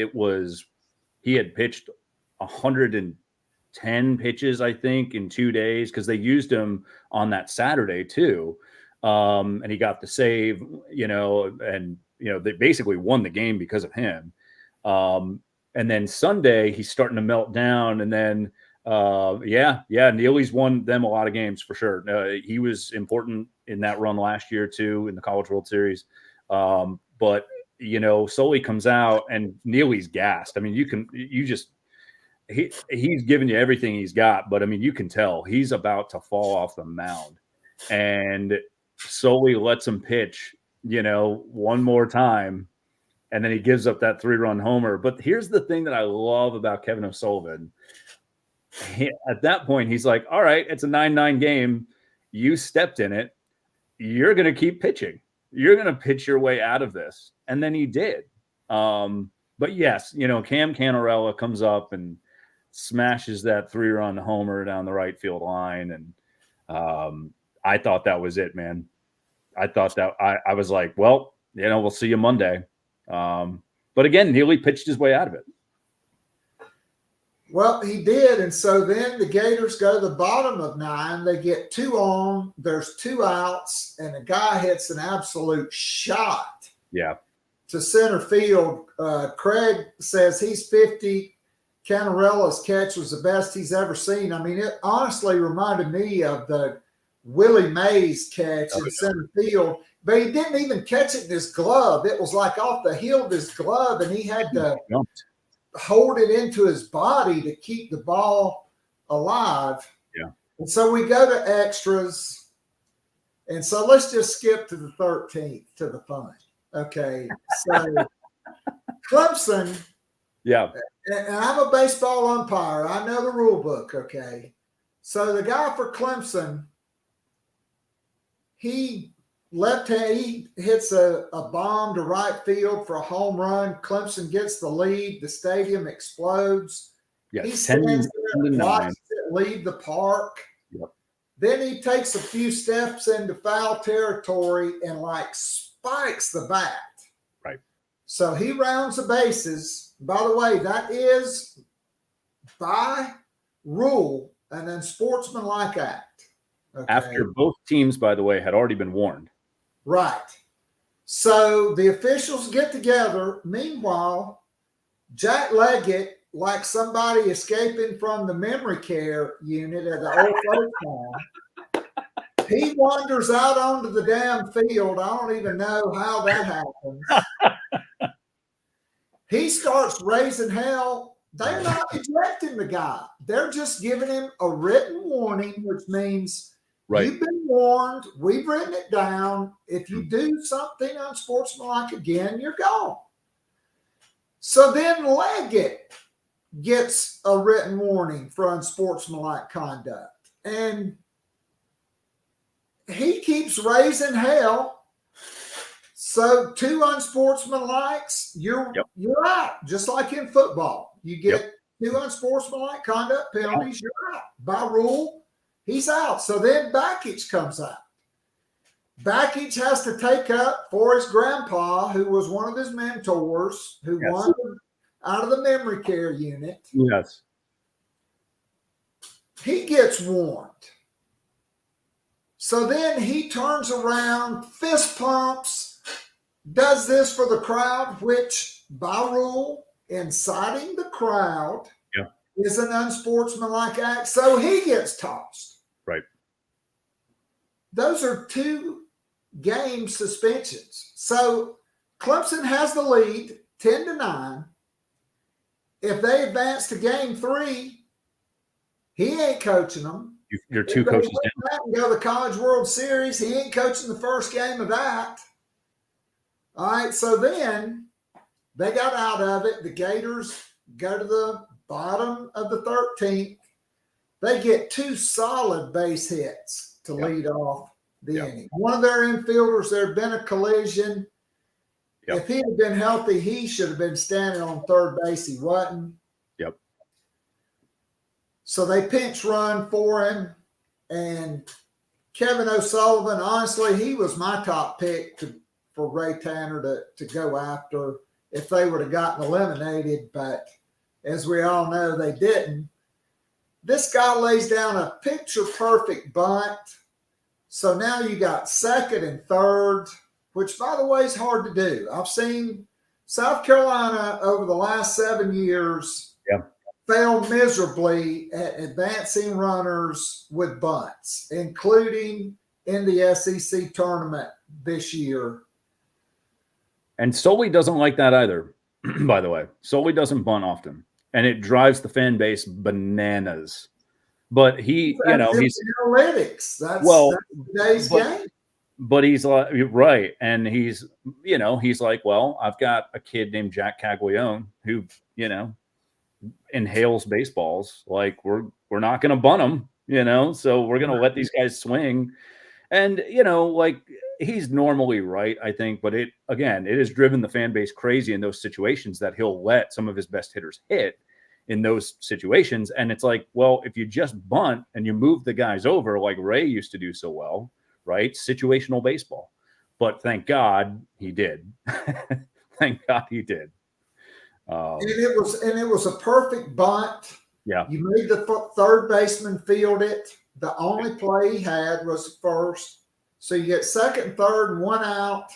he had pitched 110 pitches, I think, in 2 days because they used him on that Saturday too. And he got the save, and they basically won the game because of him. And then Sunday he's starting to melt down. And then, Neely's won them a lot of games for sure. He was important in that run last year too, in the College World Series. But Sully comes out and Neely's gassed. I mean, he's giving you everything he's got, but I mean, you can tell he's about to fall off the mound, and Sully lets him pitch, one more time. And then he gives up that 3-run homer. But here's the thing that I love about Kevin O'Sullivan. At that point, he's like, all right, it's a 9-9 game. You stepped in it. You're going to keep pitching. You're going to pitch your way out of this. And then he did. But yes, Cam Canarella comes up and smashes that 3-run homer down the right field line. And I thought that was it, man. I thought that I was like, well, we'll see you Monday. But again, Neely pitched his way out of it. Well, he did. And so then the Gators go to the bottom of 9. They get 2 on. There's 2 outs, and a guy hits an absolute shot. Yeah. To center field. Craig says he's 50. Canarella's catch was the best he's ever seen. I mean, it honestly reminded me of the Willie Mays catch in center field, but he didn't even catch it in his glove. It was like off the heel of his glove, and he had to hold it into his body to keep the ball alive. Yeah. And so we go to extras. And so let's just skip to the 13th to the fun. Okay. So Clemson. Yeah. And I'm a baseball umpire. I know the rule book. Okay. So the guy for Clemson he hits a bomb to right field for a home run. Clemson gets the lead. The stadium explodes. Yes, he stands there and watches it leave the park. Yep. Then he takes a few steps into foul territory and spikes the bat. Right. So he rounds the bases. By the way, that is by rule an unsportsmanlike act. Okay. After both teams, by the way, had already been warned. Right. So the officials get together. Meanwhile, Jack Leggett, like somebody escaping from the memory care unit at the old folks home, he wanders out onto the damn field. I don't even know how that happens. He starts raising hell. They're not ejecting the guy. They're just giving him a written warning, which means you've been warned. We've written it down. If you do something unsportsmanlike again, you're gone. So then Leggett gets a written warning for unsportsmanlike conduct. And he keeps raising hell. So 2 unsportsmanlikes, you're out. Just like in football. You get 2 unsportsmanlike conduct penalties, you're out. By rule, he's out. So then Bakich comes out. Bakich has to take up for his grandpa, who was one of his mentors, who wandered out of the memory care unit. Yes. He gets warned. So then he turns around, fist pumps, does this for the crowd, which by rule, inciting the crowd is an unsportsmanlike act. So he gets tossed. Right. Those are 2 game suspensions. So Clemson has the lead 10-9. If they advance to game 3, he ain't coaching them. You're 2 coaches down. And go to the College World Series, he ain't coaching the first game of that. All right, so then they got out of it. The Gators go to the bottom of the 13th. They get 2 solid base hits to lead off the inning. One of their infielders, there had been a collision. Yep. If he had been healthy, he should have been standing on third base. He wasn't. Yep. So they pinch run for him. And Kevin O'Sullivan, honestly, he was my top pick for Ray Tanner to go after if they would have gotten eliminated. But as we all know, they didn't. This guy lays down a picture-perfect bunt. So now you got second and third, which, by the way, is hard to do. I've seen South Carolina over the last 7 years fail miserably at advancing runners with bunts, including in the SEC tournament this year. And Sully doesn't like that either, by the way. Sully doesn't bunt often, and it drives the fan base bananas. But he's analytics. That's today's game. But he's like, right. And he's like, well, I've got a kid named Jack Caglione who, inhales baseballs. Like we're not going to bunt him, so we're going to let these guys swing. And, he's normally right, I think. But it has driven the fan base crazy in those situations that he'll let some of his best hitters hit in those situations. And it's like, well, if you just bunt and you move the guys over like Ray used to do so well, right? Situational baseball. But thank God he did. Thank God he did. And it was a perfect bunt. Yeah. You made the third baseman field it. The only play he had was first. So you get second, third, and 1 out.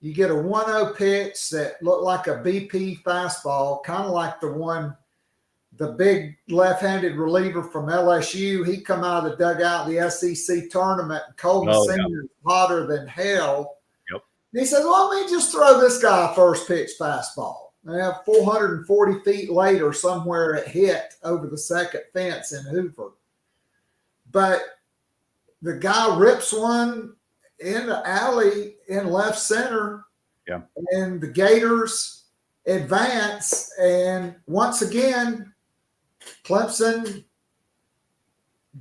You get a 1-0 pitch that looked like a BP fastball, kind of like the big left-handed reliever from LSU. He come out of the dugout in the SEC tournament. And Coleman Sr. is hotter than hell. Yep. And he said, well, let me just throw this guy a first pitch fastball. And 440 feet later, somewhere it hit over the second fence in Hoover. But the guy rips one in the alley in left center. Yeah. And the Gators advance. And once again, Clemson,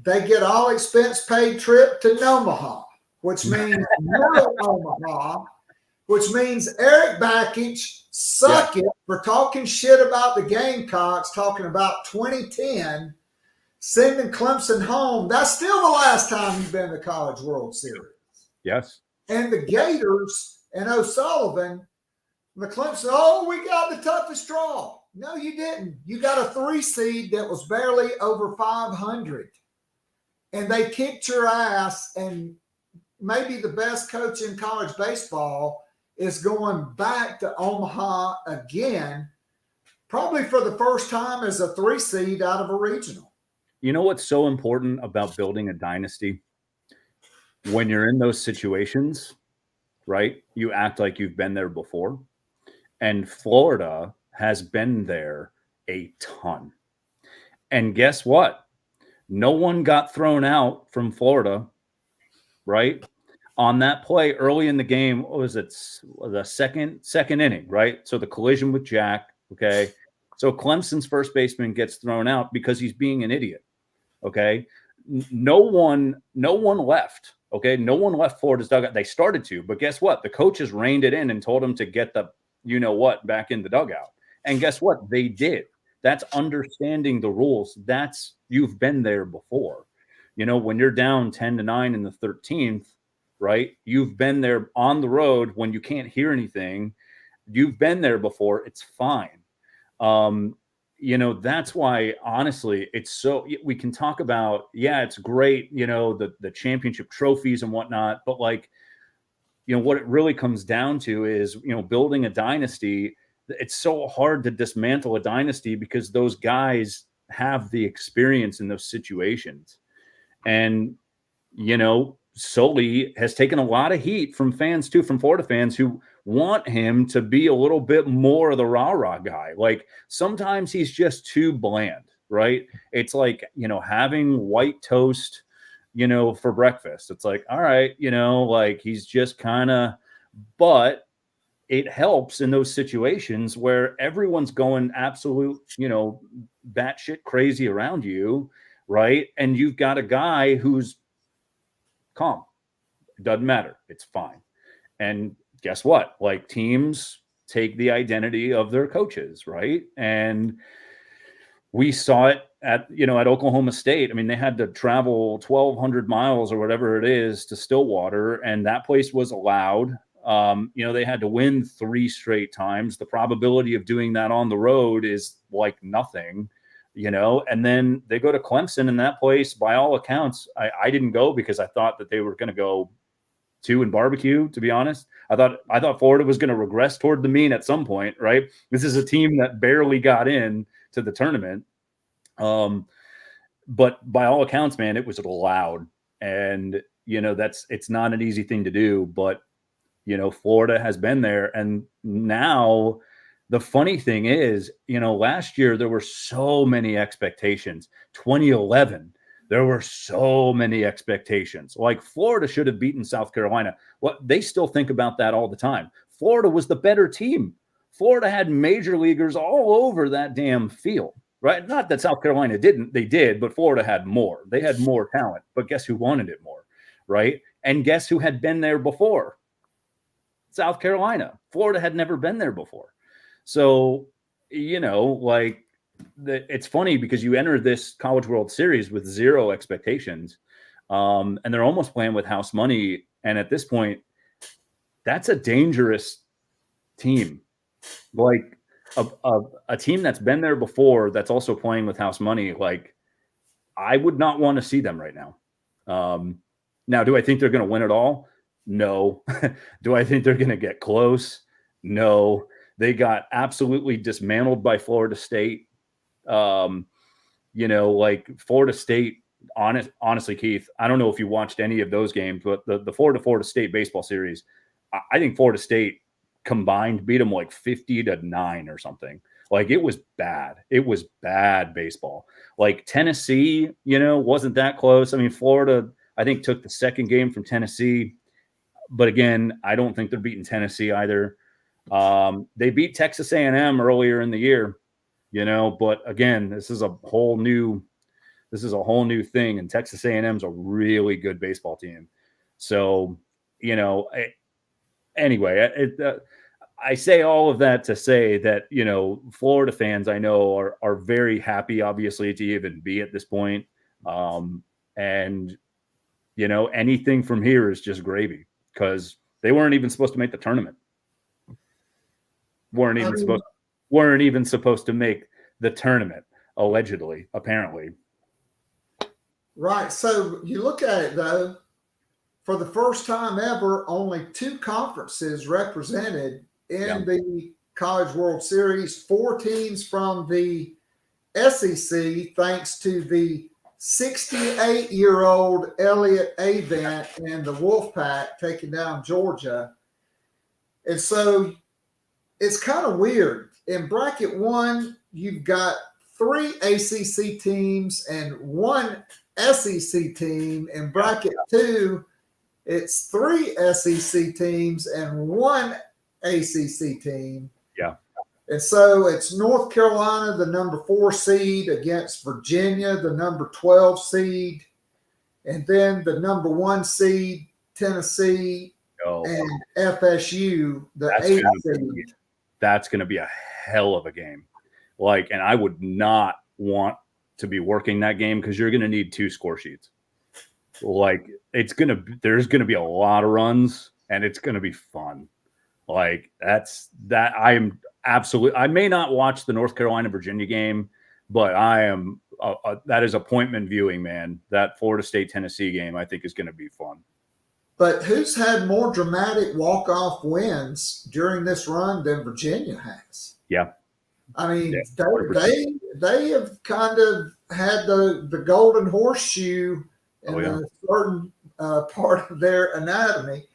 they get all expense paid trip to Omaha. which means no Omaha, which means Eric Bakich, suck it for talking shit about the Gamecocks, talking about 2010, sending Clemson home. That's still the last time you've been in the College World Series. Yes. And the Gators and O'Sullivan, the Clemson, we got the toughest draw. No, you didn't. You got a 3 seed that was barely over 500. And they kicked your ass, and maybe the best coach in college baseball is going back to Omaha again, probably for the first time as a 3 seed out of a regional. You know what's so important about building a dynasty? When you're in those situations, right, you act like you've been there before. And Florida has been there a ton. And guess what? No one got thrown out from Florida, right? On that play early in the game, what was it? The second inning, right? So the collision with Jack, okay? So Clemson's first baseman gets thrown out because he's being an idiot, okay? No one left, okay? No one left Florida's dugout. They started to, but guess what? The coaches reined it in and told them to get the you-know-what back in the dugout. And guess what? They did. That's understanding the rules. That's you've been there before. You know, when you're down 10-9 in the 13th, right? You've been there on the road when you can't hear anything. You've been there before. It's fine. You know, that's why, honestly, it's so we can talk about, it's great, you know, the championship trophies and whatnot. But like, you know, what it really comes down to is, you know, building a dynasty. It's so hard to dismantle a dynasty because those guys have the experience in those situations. And, you know, Sully has taken a lot of heat from fans too, from Florida fans who want him to be a little bit more of the rah-rah guy. Like sometimes he's just too bland, right? It's like, you know, having white toast, you know, for breakfast. It's like, all right, you know, like he's just kind of, but it helps in those situations where everyone's going absolute, you know, batshit crazy around you, right? And you've got a guy who's calm. It doesn't matter. It's fine. And guess what? Like teams take the identity of their coaches, right? And we saw it at Oklahoma State. I mean, they had to travel 1,200 miles or whatever it is to Stillwater, and that place was allowed. You know, they had to win 3 straight times. The probability of doing that on the road is like nothing, you know, and then they go to Clemson, and that place, by all accounts, I didn't go because I thought that they were going to go 2 and barbecue, to be honest. I thought Florida was going to regress toward the mean at some point, right? This is a team that barely got in to the tournament. But by all accounts, man, it was allowed. And, you know, it's not an easy thing to do, but you know, Florida has been there. And now the funny thing is, you know, last year there were so many expectations. 2011, there were so many expectations. Like Florida should have beaten South Carolina. Well, they still think about that all the time. Florida was the better team. Florida had major leaguers all over that damn field, right? Not that South Carolina didn't. They did, but Florida had more. They had more talent. But guess who wanted it more, right? And guess who had been there before? South Carolina. Florida had never been there before. So, you know, like it's funny because you enter this College World Series with 0 expectations, and they're almost playing with house money. And at this point, that's a dangerous team. Like a team that's been there before, that's also playing with house money. Like I would not want to see them right now. Now, do I think they're going to win it all? No. Do I think they're going to get close? No. They got absolutely dismantled by Florida State. You know, like Florida State, honestly, Keith, I don't know if you watched any of those games, but the Florida State baseball series, I think Florida State combined beat them like 50-9 or something. Like it was bad. It was bad baseball. Like Tennessee, you know, wasn't that close. I mean, Florida, I think, took the second game from Tennessee. But again, I don't think they're beating Tennessee either. They beat Texas A&M earlier in the year, you know, but again, this is a whole new thing. And Texas A&M is a really good baseball team. So, anyway, I say all of that to say that, Florida fans I know are very happy, obviously, to even be at this point. And, anything from here is just gravy because they weren't even supposed to make the tournament. Weren't even supposed to make the tournament, allegedly, apparently. Right. So you look at it, though, for the first time ever, only 2 conferences represented in the College World Series, 4 teams from the SEC, thanks to the 68-year-old Elliott Avent and the Wolfpack taking down Georgia. And so it's kind of weird. In bracket 1, you've got 3 ACC teams and 1 SEC team. In bracket 2, it's 3 SEC teams and 1 ACC team. Yeah. And so it's North Carolina, the number 4 seed, against Virginia, the number 12 seed, and then the number 1 seed, Tennessee, and FSU, the 8th seed. That's going to be a hell of a game. And I would not want to be working that game because you're going to need 2 score sheets. There's going to be a lot of runs and it's going to be fun. I may not watch the North Carolina Virginia game, but I am, that is appointment viewing, man. That Florida State Tennessee game, I think is going to be fun. But who's had more dramatic walk-off wins during this run than Virginia has? Yeah. I mean, they have kind of had the golden horseshoe in a certain part of their anatomy.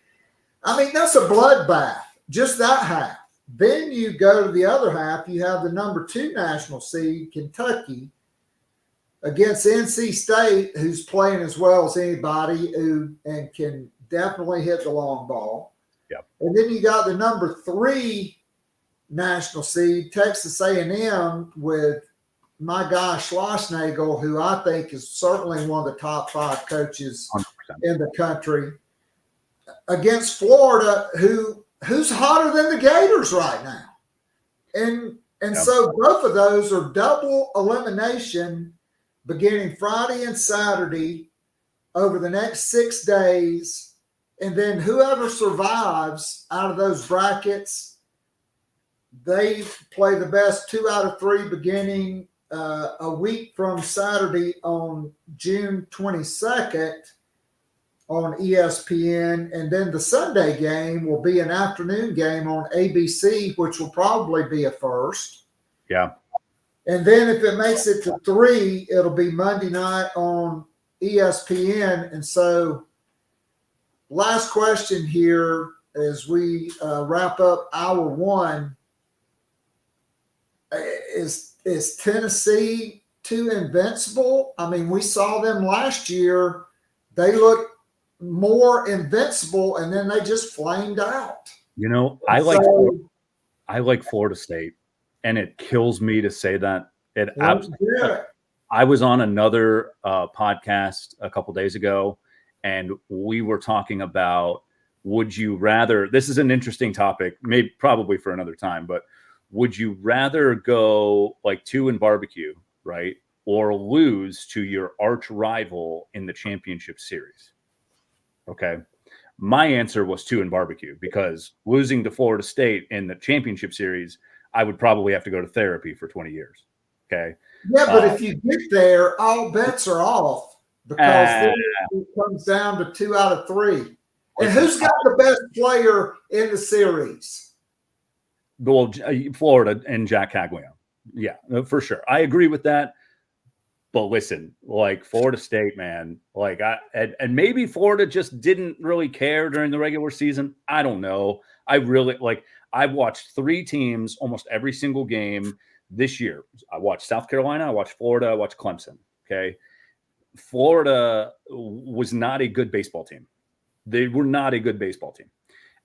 I mean, that's a bloodbath, just that half. Then you go to the other half. You have the number 2 national seed, Kentucky, against NC State, who's playing as well as anybody and can definitely hit the long ball. Yep. And then you got the number 3 national seed, Texas A&M, with my guy Schlossnagle, who I think is certainly one of the top 5 coaches 100%. in the country, against Florida, who's hotter than the Gators right now. And so both of those are double elimination beginning Friday and Saturday over the next 6 days. And then whoever survives out of those brackets, they play the best 2 out of 3 beginning a week from Saturday on June 22nd on ESPN. And then the Sunday game will be an afternoon game on ABC, which will probably be a first. Yeah. And then if it makes it to 3, it'll be Monday night on ESPN. And so last question here as we wrap up hour 1. Is Tennessee too invincible? I mean, we saw them last year. They looked more invincible, and then they just flamed out. I like Florida State, and it kills me to say that. I was on another podcast a couple days ago, and we were talking about, would you rather, this is an interesting topic, probably for another time, but would you rather go 2 in barbecue, right? Or lose to your arch rival in the championship series? Okay. My answer was 2 in barbecue, because losing to Florida State in the championship series, I would probably have to go to therapy for 20 years. Okay. Yeah, but if you get there, all bets are off, because then it comes down to 2 out of 3. And who's got the best player in the series? Well, Florida and Jack Cagliano. Yeah, for sure. I agree with that. But listen, Florida State, man, and maybe Florida just didn't really care during the regular season. I don't know. I really I've watched 3 teams almost every single game this year. I watched South Carolina, I watched Florida, I watched Clemson. Okay. Florida was not a good baseball team. They were not a good baseball team.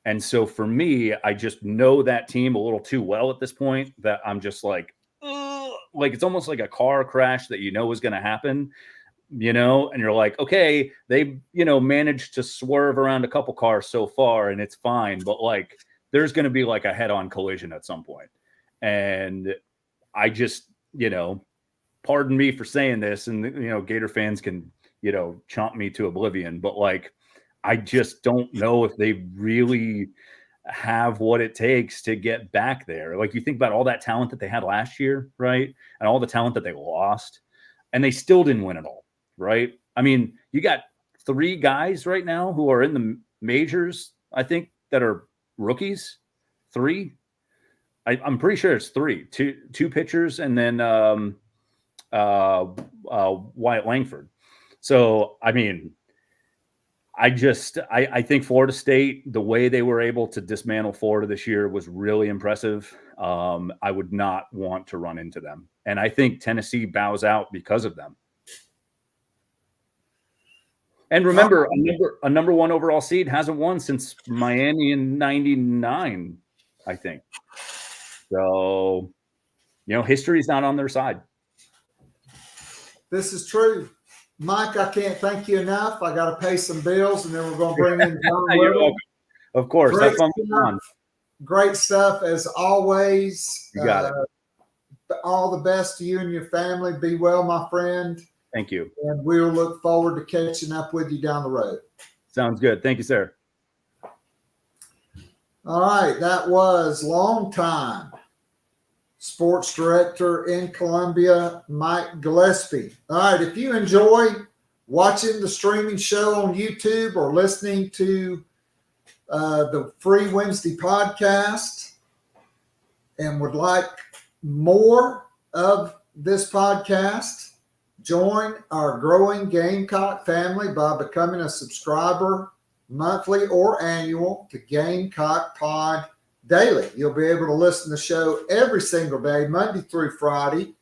And so for me, I just know that team a little too well at this point that I'm just it's almost like a car crash that is going to happen. you know, and you're like, okay, they, you know, managed to swerve around a couple cars so far and it's fine. But like, there's going to be like a head-on collision at some point. And I just, you know, pardon me for saying this, and, you know, Gator fans can, you know, chomp me to oblivion, but like, I just don't know if they really have what it takes to get back there. Like, you think about all that talent that they had last year, right? And all the talent that they lost, and they still didn't win it all, right? I mean, you got 3 guys right now who are in the majors, I think, that are rookies. 3. I'm pretty sure it's 3. Two pitchers, and then Wyatt Langford. So, I mean, I think Florida State, the way they were able to dismantle Florida this year was really impressive. I would not want to run into them. And I think Tennessee bows out because of them. And remember, a number 1 overall seed hasn't won since Miami in 99, I think. So, you know, history's not on their side. This is true. Mike, I can't thank you enough. I got to pay some bills, and then we're going to bring in John Whittle. Of course. Great Have fun. stuff. Great stuff, as always. You got it. All the best to you and your family. Be well, my friend. Thank you. And we'll look forward to catching up with you down the road. Sounds good. Thank you, sir. All right. That was longtime Sports Director in Columbia, Mike Gillespie. All right. If you enjoy watching the streaming show on YouTube or listening to the free Wednesday podcast and would like more of this podcast, join our growing Gamecock family by becoming a subscriber monthly or annual to Gamecock Pod Daily. You'll be able to listen to the show every single day, Monday through Friday.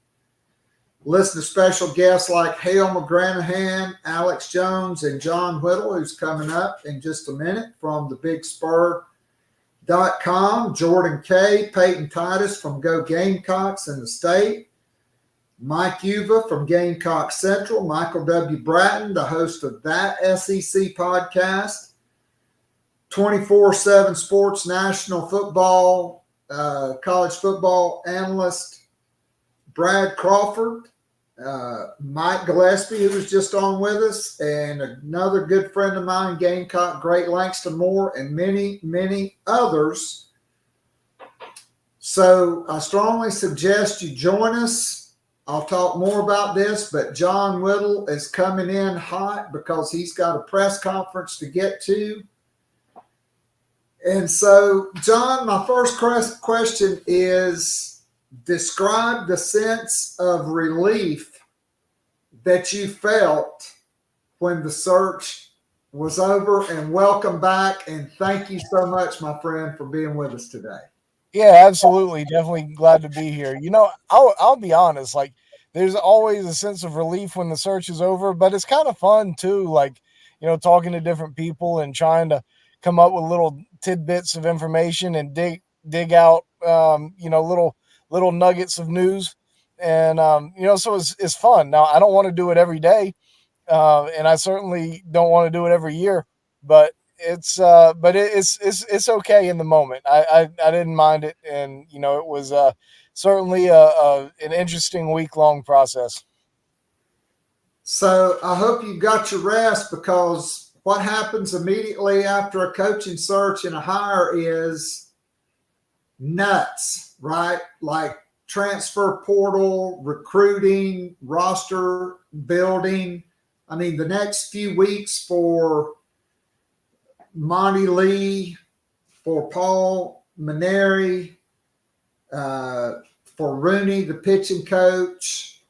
Listen to special guests like Hale McGranahan, Alex Jones, and John Whittle, who's coming up in just a minute from thebigspur.com. Jordan Kay, Peyton Titus from Go Gamecocks in the state. Mike Uva from Gamecock Central. Michael W. Bratton, the host of That SEC podcast. 24/7 Sports National Football, college football analyst Brad Crawford, Mike Gillespie, who was just on with us, and another good friend of mine, Gamecock Great Langston Moore, and many, many others. So I strongly suggest you join us. I'll talk more about this, but John Whittle is coming in hot because he's got a press conference to get to. And so, John, my first question is, describe the sense of relief that you felt when the search was over, and welcome back. And thank you so much, my friend, for being with us today. Yeah, absolutely. Definitely glad to be here. You know, I'll be honest, like, there's always a sense of relief when the search is over, but it's kind of fun too. Like, you know, talking to different people and trying to come up with little tidbits of information and dig out, you know, little nuggets of news. And, you know, so it's fun. Now, I don't want to do it every day. And I certainly don't want to do it every year, but it's okay in the moment. I didn't mind it. And, you know, it was, certainly an interesting week-long process. So I hope you got your rest, because what happens immediately after a coaching search and a hire is nuts, right? Like transfer portal, recruiting, roster building. I mean, the next few weeks for Mote Lee, for Paul Mainieri, for Rooney, the pitching coach,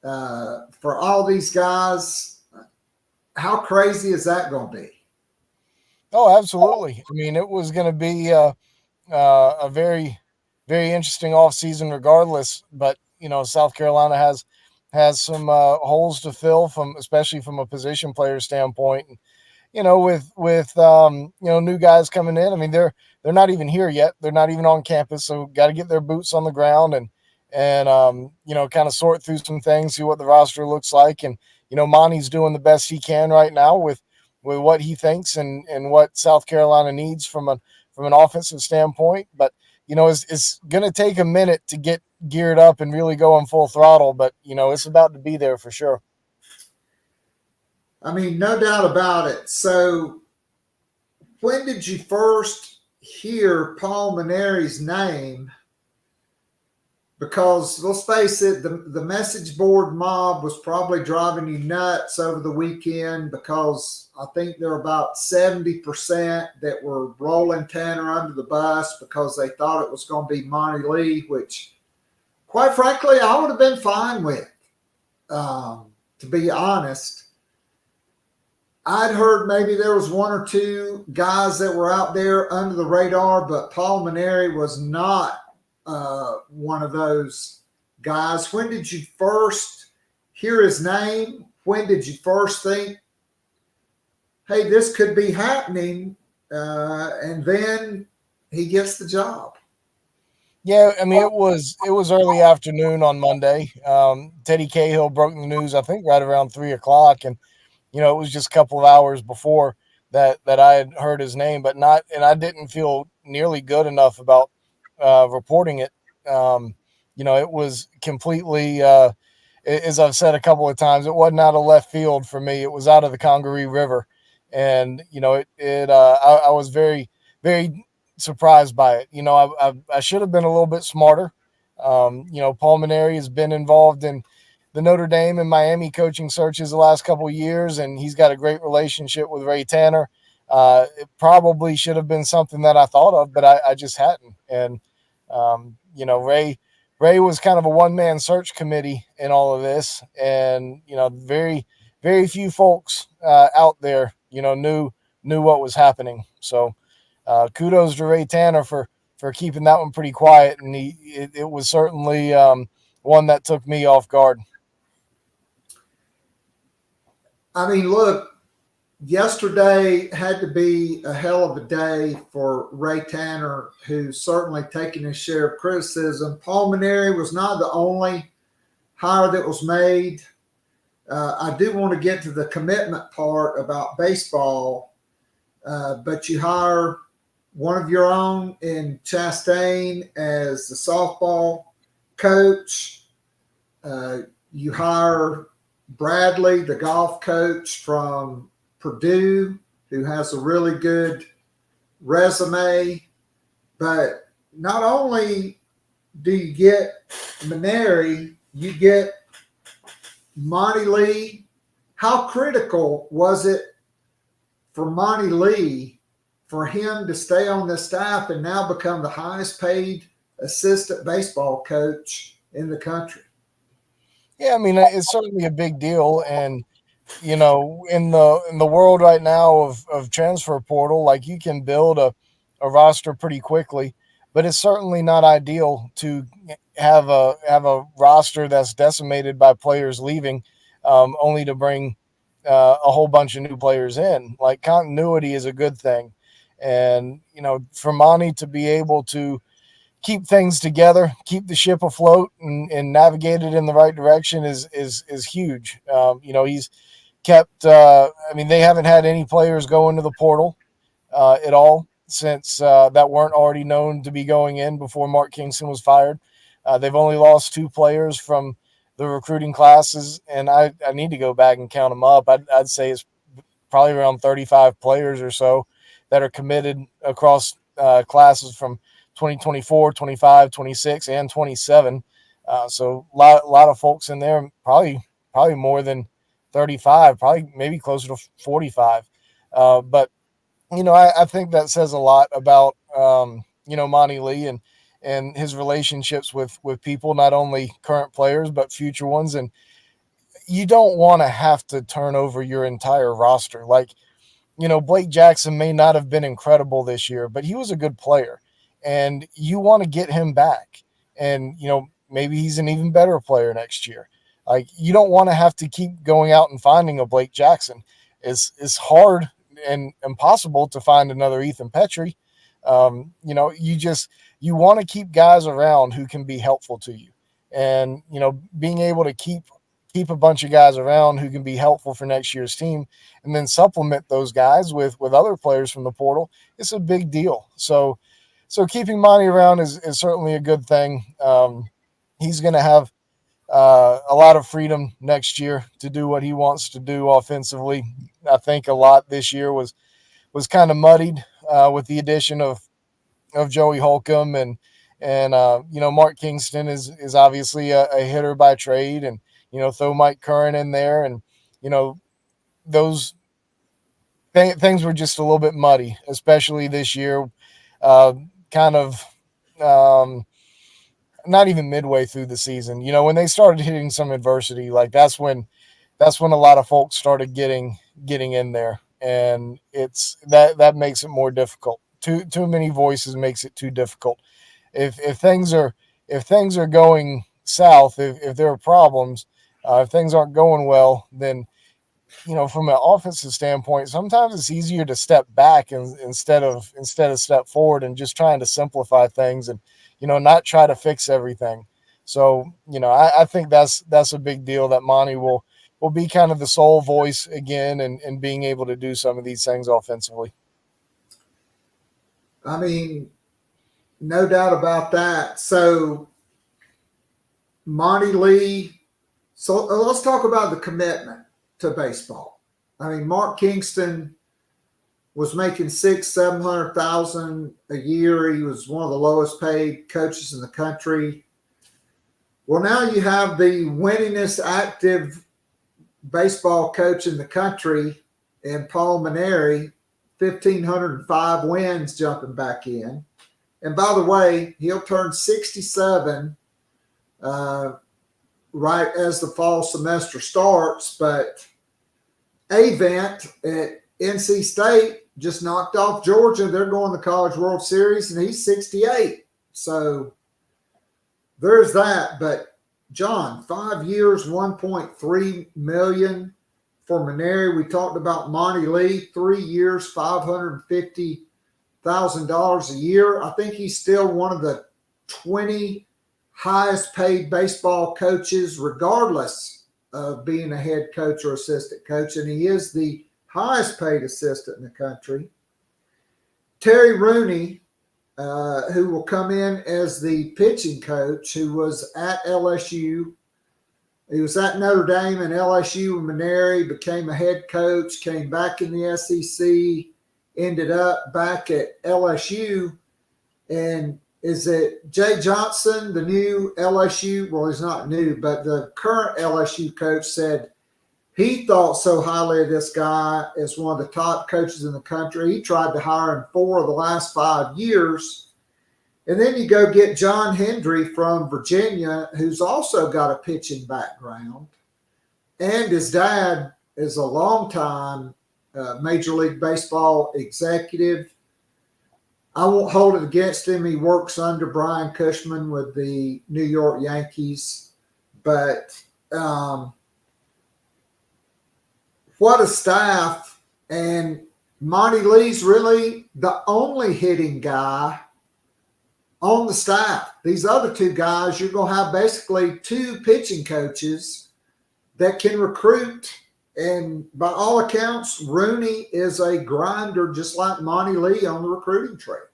for all these guys. How crazy is that going to be? Oh, absolutely. I mean, it was going to be a very, very interesting offseason regardless. But, you know, South Carolina has some holes to fill, especially from a position player standpoint. And, you know, with you know, new guys coming in. I mean, they're not even here yet. They're not even on campus. So got to get their boots on the ground and you know, kind of sort through some things, see what the roster looks like. And, Monty's doing the best he can right now with what he thinks and what South Carolina needs from an offensive standpoint. But, it's going to take a minute to get geared up and really go on full throttle. But, it's about to be there for sure. I mean, no doubt about it. So when did you first hear Paul Mainieri's name? Because let's face it, the message board mob was probably driving you nuts over the weekend, because I think there were about 70% that were rolling Tanner under the bus because they thought it was going to be Mote Lee, which, quite frankly, I would have been fine with, to be honest. I'd heard maybe there was one or two guys that were out there under the radar, but Paul Mainieri was not one of those guys. When did you first hear his name? When did you first think, hey, this could be happening? And then he gets the job. Yeah, I mean, it was early afternoon on Monday. Teddy Cahill broke the news, I think, right around 3:00, and it was just a couple of hours before that I had heard his name, and I didn't feel nearly good enough about reporting it. It was completely, as I've said a couple of times, it wasn't out of left field for me. It was out of the Congaree River, and I was very, very surprised by it. I should have been a little bit smarter. Paul Mainieri has been involved in the Notre Dame and Miami coaching searches the last couple of years, and he's got a great relationship with Ray Tanner. It probably should have been something that I thought of, but I just hadn't. And Ray was kind of a one-man search committee in all of this, and very, very few folks out there knew what was happening. So kudos to Ray Tanner for keeping that one pretty quiet, and it was certainly one that took me off guard. I mean, look, yesterday had to be a hell of a day for Ray Tanner, who's certainly taken his share of criticism. Paul Mainieri was not the only hire that was made. I do want to get to the commitment part about baseball, but you hire one of your own in Chastain as the softball coach. You hire Bradley, the golf coach from Purdue, who has a really good resume. But not only do you get Mainieri, you get Mote Lee. How critical was it for Mote Lee for him to stay on the staff and now become the highest paid assistant baseball coach in the country? Yeah, I mean, it's certainly a big deal. And, in the world right now of transfer portal, like, you can build a roster pretty quickly, but it's certainly not ideal to have a roster that's decimated by players leaving, only to bring a whole bunch of new players in. Like, continuity is a good thing. And, for Monty to be able to keep things together, keep the ship afloat, and navigate it in the right direction is huge. He's kept. They haven't had any players go into the portal at all since that weren't already known to be going in before Mark Kingston was fired. They've only lost 2 players from the recruiting classes, and I need to go back and count them up. I'd say it's probably around 35 players or so that are committed across classes from 2024, 25, 26, and 27. So a lot of folks in there, probably more than 35, probably maybe closer to 45. But, I think that says a lot about, Mote Lee and his relationships with people, not only current players, but future ones. And you don't want to have to turn over your entire roster. Like, Blake Jackson may not have been incredible this year, but he was a good player. And you want to get him back. And, maybe he's an even better player next year. Like, you don't want to have to keep going out and finding a Blake Jackson. It's hard and impossible to find another Ethan Petrie. You want to keep guys around who can be helpful to you. And, being able to keep keep a bunch of guys around who can be helpful for next year's team, and then supplement those guys with other players from the portal, it's a big deal. So keeping Monty around is certainly a good thing. He's going to have a lot of freedom next year to do what he wants to do offensively. I think a lot this year was kind of muddied with the addition of Joey Holcomb and Mark Kingston is obviously a hitter by trade, and throw Mike Curran in there, and those things were just a little bit muddy, especially this year. Kind of not even midway through the season. When they started hitting some adversity, like that's when a lot of folks started getting in there, and it's that makes it more difficult. Too many voices makes it too difficult. If things are going south, if there are problems, if things aren't going well, then from an offensive standpoint, sometimes it's easier to step back instead of step forward, and just trying to simplify things and not try to fix everything. So I think that's a big deal, that Monty will be kind of the sole voice again, and being able to do some of these things offensively. I mean, no doubt about that. So Mote Lee. So let's talk about the commitment to baseball. I mean, Mark Kingston was making $600,000-$700,000 a year. He was one of the lowest paid coaches in the country. Well, now you have the winningest active baseball coach in the country, and Paul Mainieri, 1,505 wins jumping back in. And by the way, he'll turn 67 right as the fall semester starts, but Avent at NC State just knocked off Georgia. They're going to the College World Series, and he's 68. So there's that. But John, 5 years, $1.3 million for Mainieri. We talked about Mote Lee, 3 years, $550,000 a year. I think he's still one of the 20 highest paid baseball coaches, regardless of being a head coach or assistant coach, and he is the highest paid assistant in the country. Terry Rooney, who will come in as the pitching coach, who was at LSU. He was at Notre Dame and LSU with Mainieri, became a head coach, came back in the SEC, ended up back at LSU. And is it Jay Johnson, the new LSU? Well, he's not new, but the current LSU coach said he thought so highly of this guy as one of the top coaches in the country. He tried to hire him 4 of the last 5 years. And then you go get John Hendry from Virginia, who's also got a pitching background. And his dad is a longtime Major League Baseball executive. I won't hold it against him. He works under Brian Cushman with the New York Yankees. But what a staff. And Mote Lee's really the only hitting guy on the staff. These other 2 guys, you're going to have basically 2 pitching coaches that can recruit. And by all accounts, Rooney is a grinder, just like Mote Lee on the recruiting trail.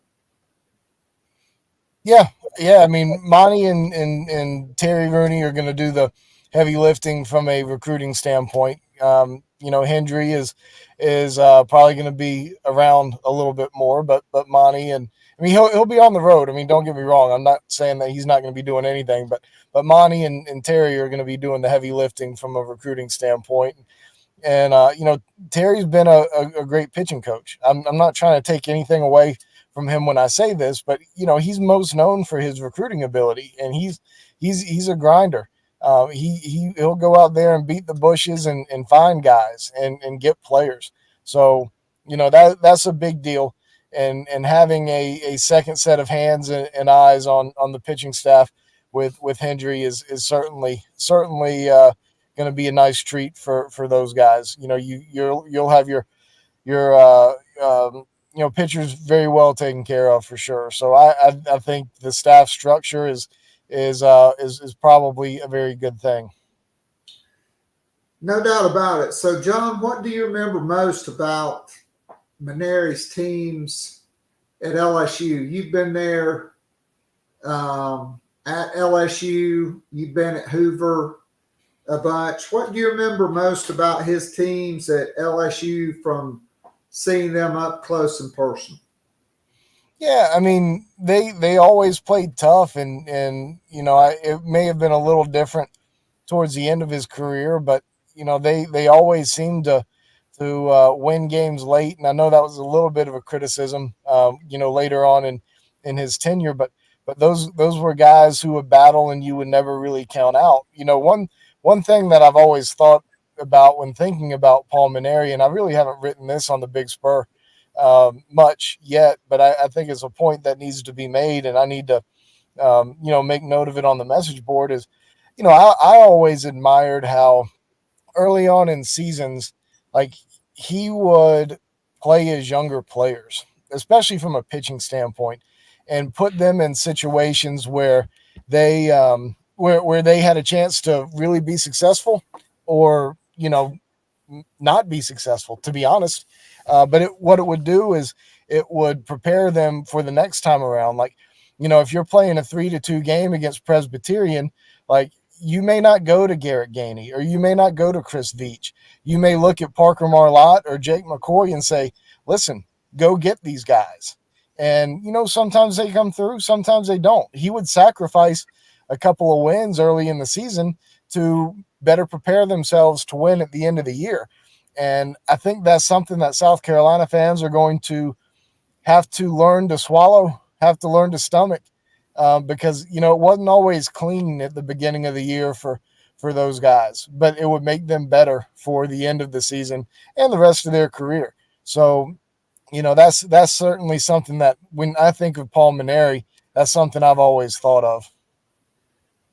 Yeah. I mean, Monty and Terry Rooney are going to do the heavy lifting from a recruiting standpoint. Hendry is probably going to be around a little bit more, but Monty, and I mean, he'll be on the road. I mean, don't get me wrong. I'm not saying that he's not going to be doing anything, but Monty and Terry are going to be doing the heavy lifting from a recruiting standpoint. And, Terry's been a great pitching coach. I'm not trying to take anything away from him when I say this, but, he's most known for his recruiting ability, and he's a grinder. He'll go out there and beat the bushes and find guys and get players. So, that's a big deal. And having a second set of hands and eyes on the pitching staff with Hendry is certainly going to be a nice treat for those guys. You'll have your pitchers very well taken care of for sure. So I think the staff structure is probably a very good thing. No doubt about it. So, John, what do you remember most about Mainieri's teams at LSU? You've been there at LSU. You've been at Hoover a bunch. What do you remember most about his teams at LSU from seeing them up close and personal? Yeah, I mean, they always played tough, and it may have been a little different towards the end of his career, but they always seemed to win games late, and I know that was a little bit of a criticism, later on in his tenure, but those were guys who would battle, and you would never really count out. One thing that I've always thought about when thinking about Paul Mainieri, and I really haven't written this on the Big Spur much yet, but I think it's a point that needs to be made, and I need to make note of it on the message board. Is I always admired how early on in seasons, like, he would play his younger players, especially from a pitching standpoint, and put them in situations where they where they had a chance to really be successful, or not be successful, to be honest. But what it would do is it would prepare them for the next time around. Like, if you're playing a 3-2 game against Presbyterian, like, you may not go to Garrett Gainey, or you may not go to Chris Veach. You may look at Parker Marlott or Jake McCoy and say, listen, go get these guys. And, sometimes they come through, sometimes they don't. He would sacrifice a couple of wins early in the season to better prepare themselves to win at the end of the year. And I think that's something that South Carolina fans are going to have to learn to swallow, have to learn to stomach, because, it wasn't always clean at the beginning of the year for those guys, but it would make them better for the end of the season and the rest of their career. So, that's certainly something that when I think of Paul Mainieri, that's something I've always thought of.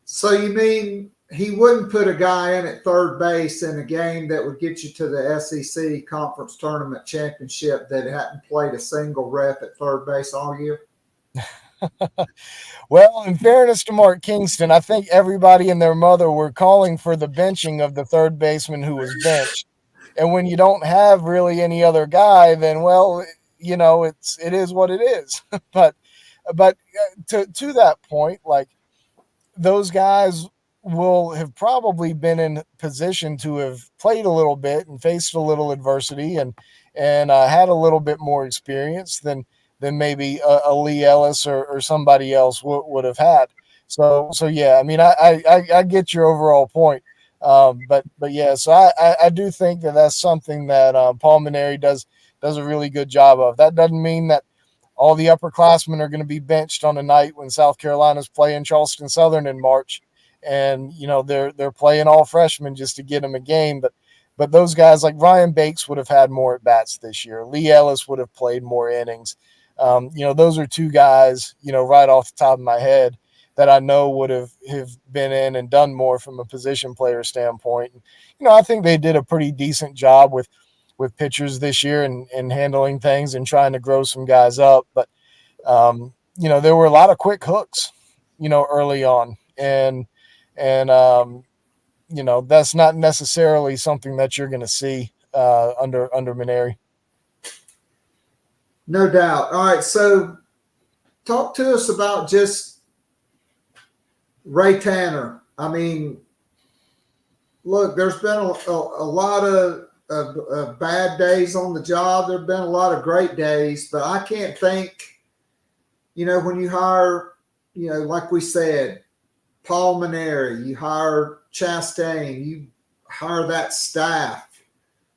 So you mean he wouldn't put a guy in at third base in a game that would get you to the SEC Conference Tournament Championship that hadn't played a single rep at third base all year? Well, in fairness to Mark Kingston, I think everybody and their mother were calling for the benching of the third baseman who was benched. And when you don't have really any other guy, then, well, it is what it is. but to that point, like, those guys will have probably been in position to have played a little bit and faced a little adversity and had a little bit more experience than maybe a Lee Ellis or somebody else would have had. So yeah, I mean, I get your overall point. But yeah, so I do think that's something that Paul Mainieri does a really good job of. That doesn't mean that all the upperclassmen are going to be benched on a night when South Carolina's playing Charleston Southern in March, and they're playing all freshmen just to get them a game. But those guys like Ryan Bakes would have had more at bats this year. Lee Ellis would have played more innings. Those are two guys, right off the top of my head that I know would have been in and done more from a position player standpoint. I think they did a pretty decent job with pitchers this year and handling things and trying to grow some guys up. But, there were a lot of quick hooks, early on. And that's not necessarily something that you're going to see under Mainieri. No doubt. All right, so talk to us about just Ray Tanner. I mean, look, there's been a lot of bad days on the job. There have been a lot of great days, but I can't think, when you hire, like we said, Paul Mainieri, you hire Chastain, you hire that staff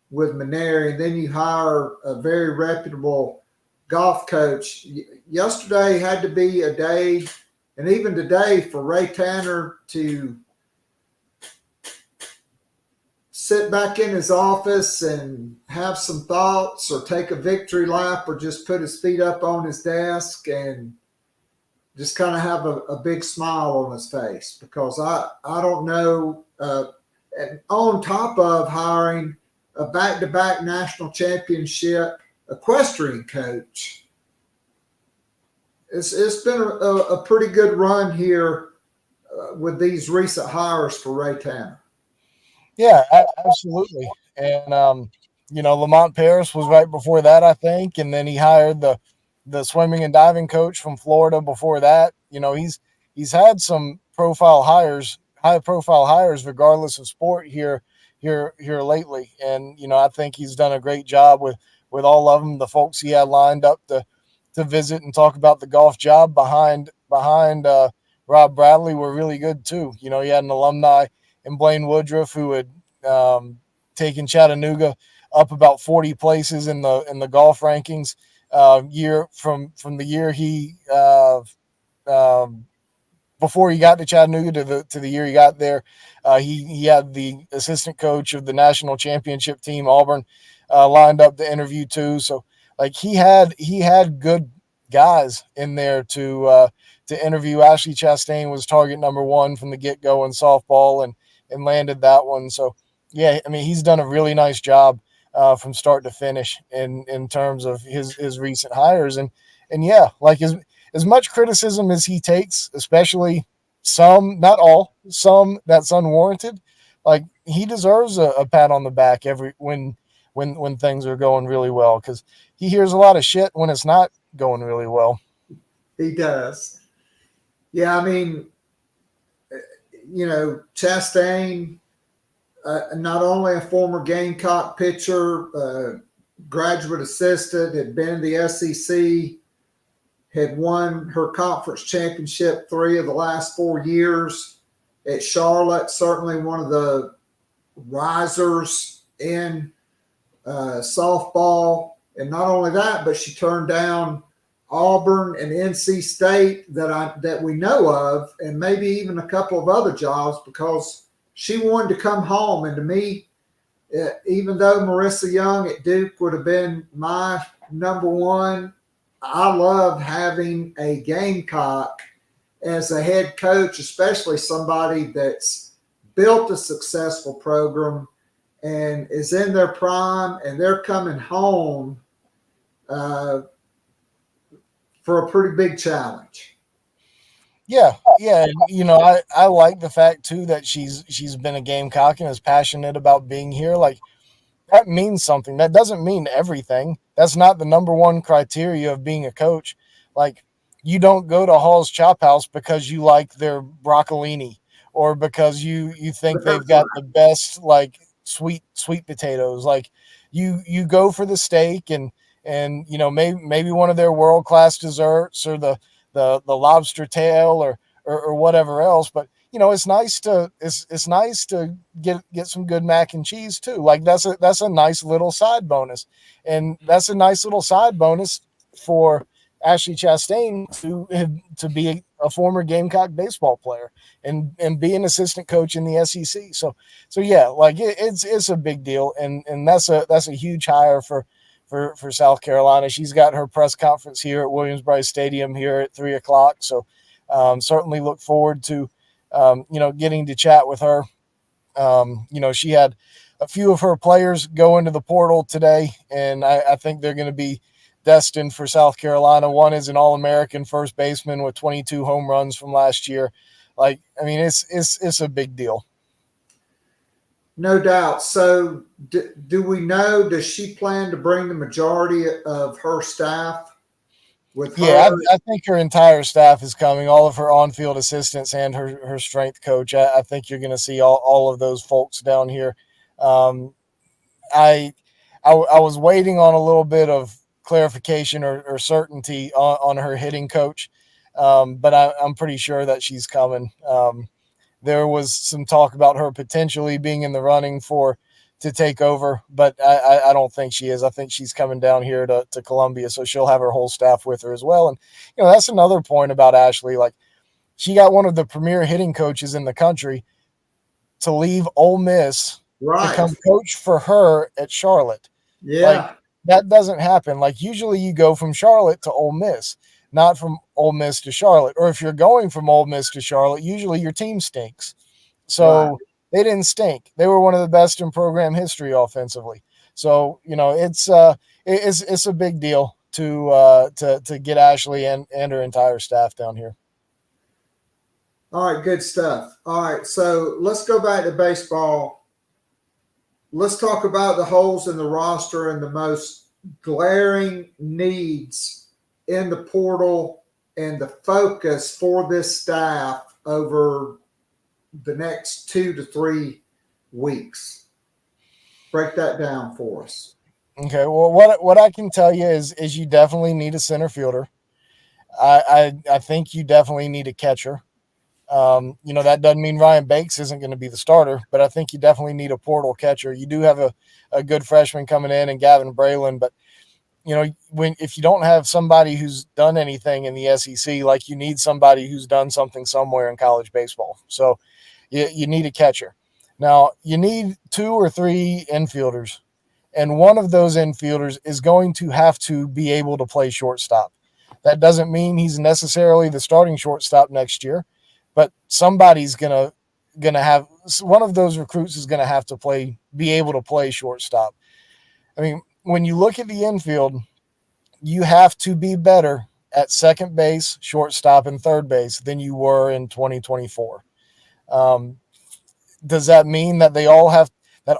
with Mainieri, and then you hire a very reputable golf coach. Yesterday had to be a day, and even today, for Ray Tanner to sit back in his office and have some thoughts or take a victory lap or just put his feet up on his desk and just kind of have a big smile on his face, because I don't know, and on top of hiring a back-to-back national championship equestrian coach, it's been a pretty good run here with these recent hires for Ray Tanner. Yeah, absolutely. And Lamont Paris was right before that, I think, and then he hired the swimming and diving coach from Florida before that. He's had some high profile hires, regardless of sport here lately. And I think he's done a great job with all of them. The folks he had lined up to visit and talk about the golf job behind Rob Bradley were really good too. He had an alumni in Blaine Woodruff who had taken Chattanooga up about 40 places in the golf rankings year from the year he before he got to Chattanooga to the year he got there. He had the assistant coach of the national championship team, Auburn, lined up to interview too. So like he had good guys in there to interview. Ashley Chastain was target number one from the get go in softball and landed that one. So yeah, I mean he's done a really nice job from start to finish in terms of his recent hires and yeah, like as much criticism as he takes, especially some, not all, some that's unwarranted, like he deserves a pat on the back when things are going really well, because he hears a lot of shit when it's not going really well. He does. Yeah, I mean, Chastain, not only a former Gamecock pitcher, graduate assistant, had been in the SEC, had won her conference championship 3 of the last 4 years at Charlotte, certainly one of the risers in softball. And not only that, but she turned down Auburn and NC State that we know of, and maybe even a couple of other jobs, because she wanted to come home. And to me, even though Marissa Young at Duke would have been my number one, I love having a Gamecock as a head coach, especially somebody that's built a successful program and is in their prime, and they're coming home for a pretty big challenge. Yeah. I like the fact too that she's been a Gamecock and is passionate about being here. Like that means something. That doesn't mean everything. That's not the number one criteria of being a coach. Like you don't go to Hall's Chop House because you like their broccolini or because you think they've got the best like sweet potatoes. Like you go for the steak and maybe one of their world-class desserts or the lobster tail or whatever else. But it's nice to get some good mac and cheese too. Like that's a nice little side bonus, and that's a nice little side bonus for Ashley Chastain to be a former Gamecock baseball player and be an assistant coach in the SEC. So yeah, like it's a big deal, and that's a huge hire for South Carolina. She's got her press conference here at Williams-Brice Stadium here at 3:00. So certainly look forward to getting to chat with her. She had a few of her players go into the portal today, and I think they're going to be destined for South Carolina. One is an All-American first baseman with 22 home runs from last year. Like, I mean, it's a big deal. No doubt. So do we know, does she plan to bring the majority of her staff with her? Yeah, I think her entire staff is coming, all of her on-field assistants and her strength coach. I think you're going to see all of those folks down here. I was waiting on a little bit of clarification or certainty on her hitting coach, but I'm pretty sure that she's coming. There was some talk about her potentially being in the running to take over, but I don't think she is. I think she's coming down here to Columbia, so she'll have her whole staff with her as well. And that's another point about Ashley. Like, she got one of the premier hitting coaches in the country to leave Ole Miss to come coach for her at Charlotte. Yeah. Like, that doesn't happen. Like, usually you go from Charlotte to Ole Miss, not from Ole Miss to Charlotte. Or if you're going from Ole Miss to Charlotte, usually your team stinks. So they didn't stink. They were one of the best in program history offensively. So, it's a big deal to get Ashley and her entire staff down here. All right, good stuff. All right, so let's go back to baseball. let's talk about the holes in the roster and the most glaring needs in the portal and the focus for this staff over the next 2 to 3 weeks. Break that down for us. Okay. Well, what I can tell you is you definitely need a center fielder. I think you definitely need a catcher. That doesn't mean Ryan Banks isn't going to be the starter, but I think you definitely need a portal catcher. You do have a good freshman coming in and Gavin Braylon, but if you don't have somebody who's done anything in the SEC, like you need somebody who's done something somewhere in college baseball. So you need a catcher. Now you need 2 or 3 infielders, and one of those infielders is going to have to be able to play shortstop. That doesn't mean he's necessarily the starting shortstop next year, but somebody's gonna have one of those recruits is gonna have to be able to play shortstop. I mean, when you look at the infield, you have to be better at second base, shortstop, and third base than you were in 2024. Does that mean that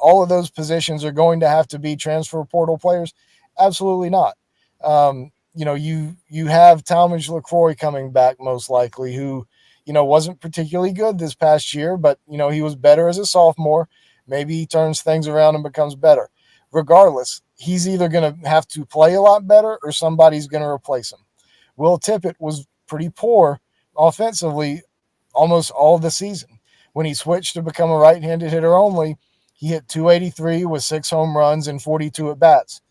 all of those positions are going to have to be transfer portal players? Absolutely not. You have Talmadge LaCroix coming back most likely, who wasn't particularly good this past year, but he was better as a sophomore. Maybe he turns things around and becomes better. Regardless, he's either going to have to play a lot better or somebody's going to replace him. Will Tippett was pretty poor offensively almost all the season. When he switched to become a right-handed hitter only, he hit 283 with 6 home runs and 42 at-bats.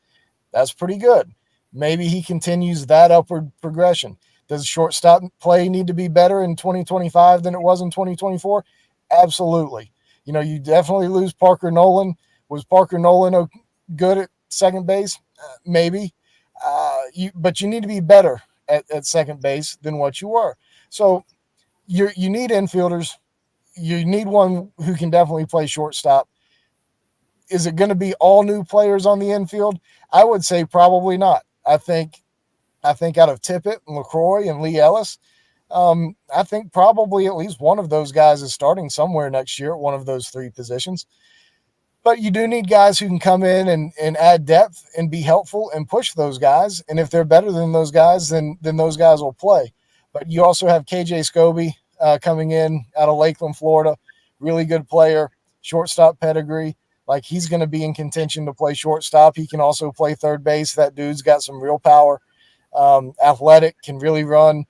That's pretty good. Maybe he continues that upward progression. Does shortstop play need to be better in 2025 than it was in 2024? Absolutely. You definitely lose Parker Nolan. Was Parker Nolan good at second base? Maybe. But you need to be better at second base than what you were. So you need infielders. You need one who can definitely play shortstop. Is it going to be all new players on the infield? I would say probably not. I think out of Tippett and LaCroix and Lee Ellis, I think probably at least one of those guys is starting somewhere next year at one of those 3 positions. But you do need guys who can come in and add depth and be helpful and push those guys. And if they're better than those guys, then those guys will play. But you also have KJ Scobie coming in out of Lakeland, Florida. Really good player, shortstop pedigree. Like, he's going to be in contention to play shortstop. He can also play third base. That dude's got some real power. Athletic, can really run.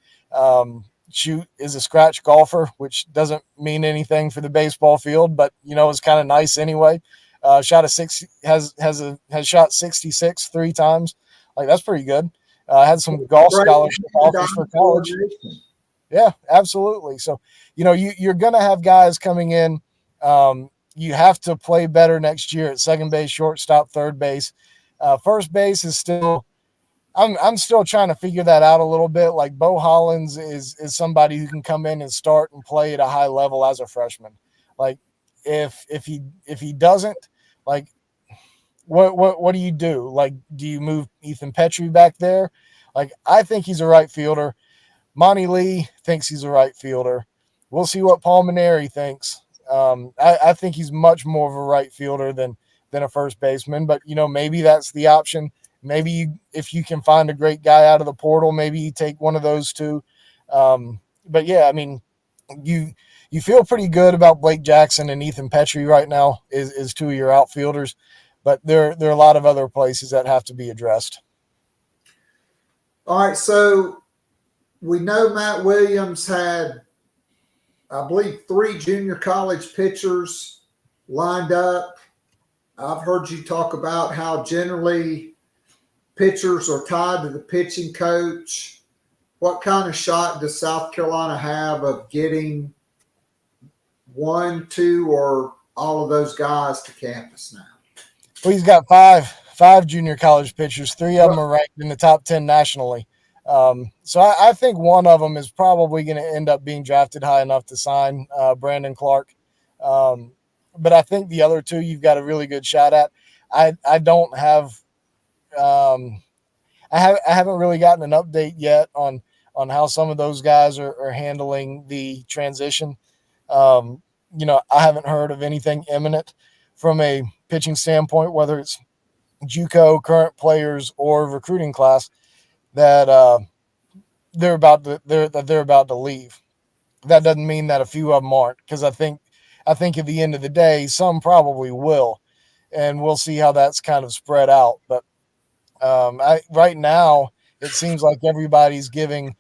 Shoot, is a scratch golfer, which doesn't mean anything for the baseball field, but it's kind of nice anyway. Shot has shot 66 3 times. Like, that's pretty good. Had some golf scholarship offers for college. Yeah, absolutely. So, you're going to have guys coming in. You have to play better next year at second base, shortstop, third base. First base is still – I'm still trying to figure that out a little bit. Like, Bo Hollins is somebody who can come in and start and play at a high level as a freshman. Like, if he doesn't, like, what do you do? Like, do you move Ethan Petrie back there? Like, I think he's a right fielder. Mote Lee thinks he's a right fielder. We'll see what Paul Mainieri thinks. I think he's much more of a right fielder than a first baseman, but maybe that's the option. Maybe if you can find a great guy out of the portal, maybe you take one of those 2. But yeah, I mean, you feel pretty good about Blake Jackson and Ethan Petrie right now is 2 of your outfielders, but there are a lot of other places that have to be addressed. All right, so we know Matt Williams had, I believe, 3 junior college pitchers lined up. I've heard you talk about how generally pitchers are tied to the pitching coach. What kind of shot does South Carolina have of getting 1, 2, or all of those guys to campus now? Well, he's got five junior college pitchers. 3 of them are ranked in the top 10 nationally. So I think one of them is probably going to end up being drafted high enough to sign Brandon Clark. But I think the other 2 you've got a really good shot at. I don't have I haven't really gotten an update yet on how some of those guys are handling the transition. I haven't heard of anything imminent from a pitching standpoint, whether it's JUCO, current players, or recruiting class, that they're about to leave. That doesn't mean that a few of them aren't, because I think at the end of the day, some probably will, and we'll see how that's kind of spread out. But right now, it seems like everybody's giving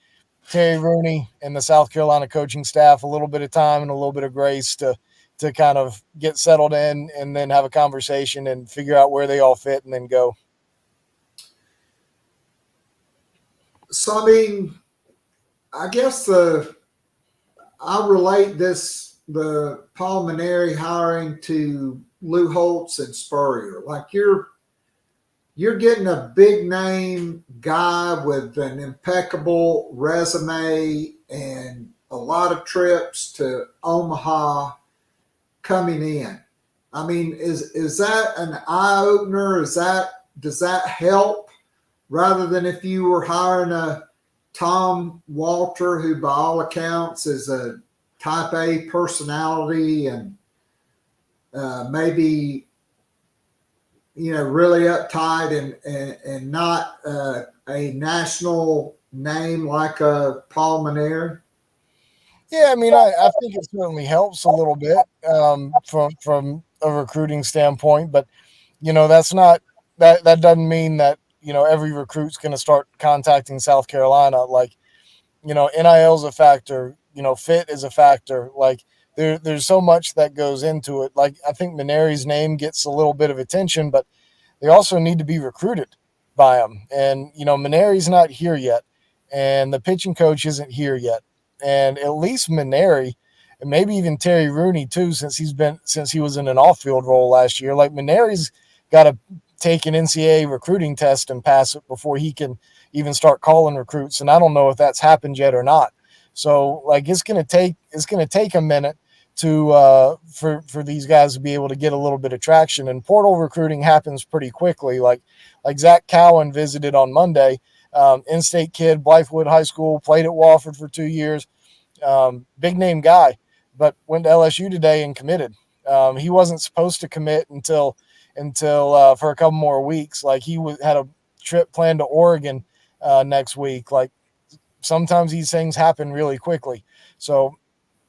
Terry Rooney and the South Carolina coaching staff a little bit of time and a little bit of grace to kind of get settled in and then have a conversation and figure out where they all fit and then go. So, I mean, I guess I relate the Paul Mainieri hiring to Lou Holtz and Spurrier. Like you're getting a big name guy with an impeccable resume and a lot of trips to Omaha coming in. I mean, is that an eye opener? Does that help rather than if you were hiring a Tom Walter, who by all accounts is a type A personality and maybe, really uptight and not a national name like Paul Mainieri? Yeah, I mean, I think it certainly helps a little bit from a recruiting standpoint, but that's not that doesn't mean that every recruit's going to start contacting South Carolina. Like, NIL is a factor, fit is a factor. Like there's so much that goes into it. Like I think Mainieri's name gets a little bit of attention, but they also need to be recruited by him. And, Mainieri's not here yet, and the pitching coach isn't here yet. And at least Mainieri, and maybe even Terry Rooney too, since he was in an off-field role last year, like Mainieri's got to take an NCAA recruiting test and pass it before he can even start calling recruits. And I don't know if that's happened yet or not. So like, it's going to take a minute to, for these guys to be able to get a little bit of traction, and portal recruiting happens pretty quickly. Like Zach Cowan visited on Monday, in-state kid, Blythewood High School, played at Wofford for 2 years. Big name guy, but went to LSU today and committed. He wasn't supposed to commit until for a couple more weeks. Like he had a trip planned to Oregon next week. Like sometimes these things happen really quickly. So,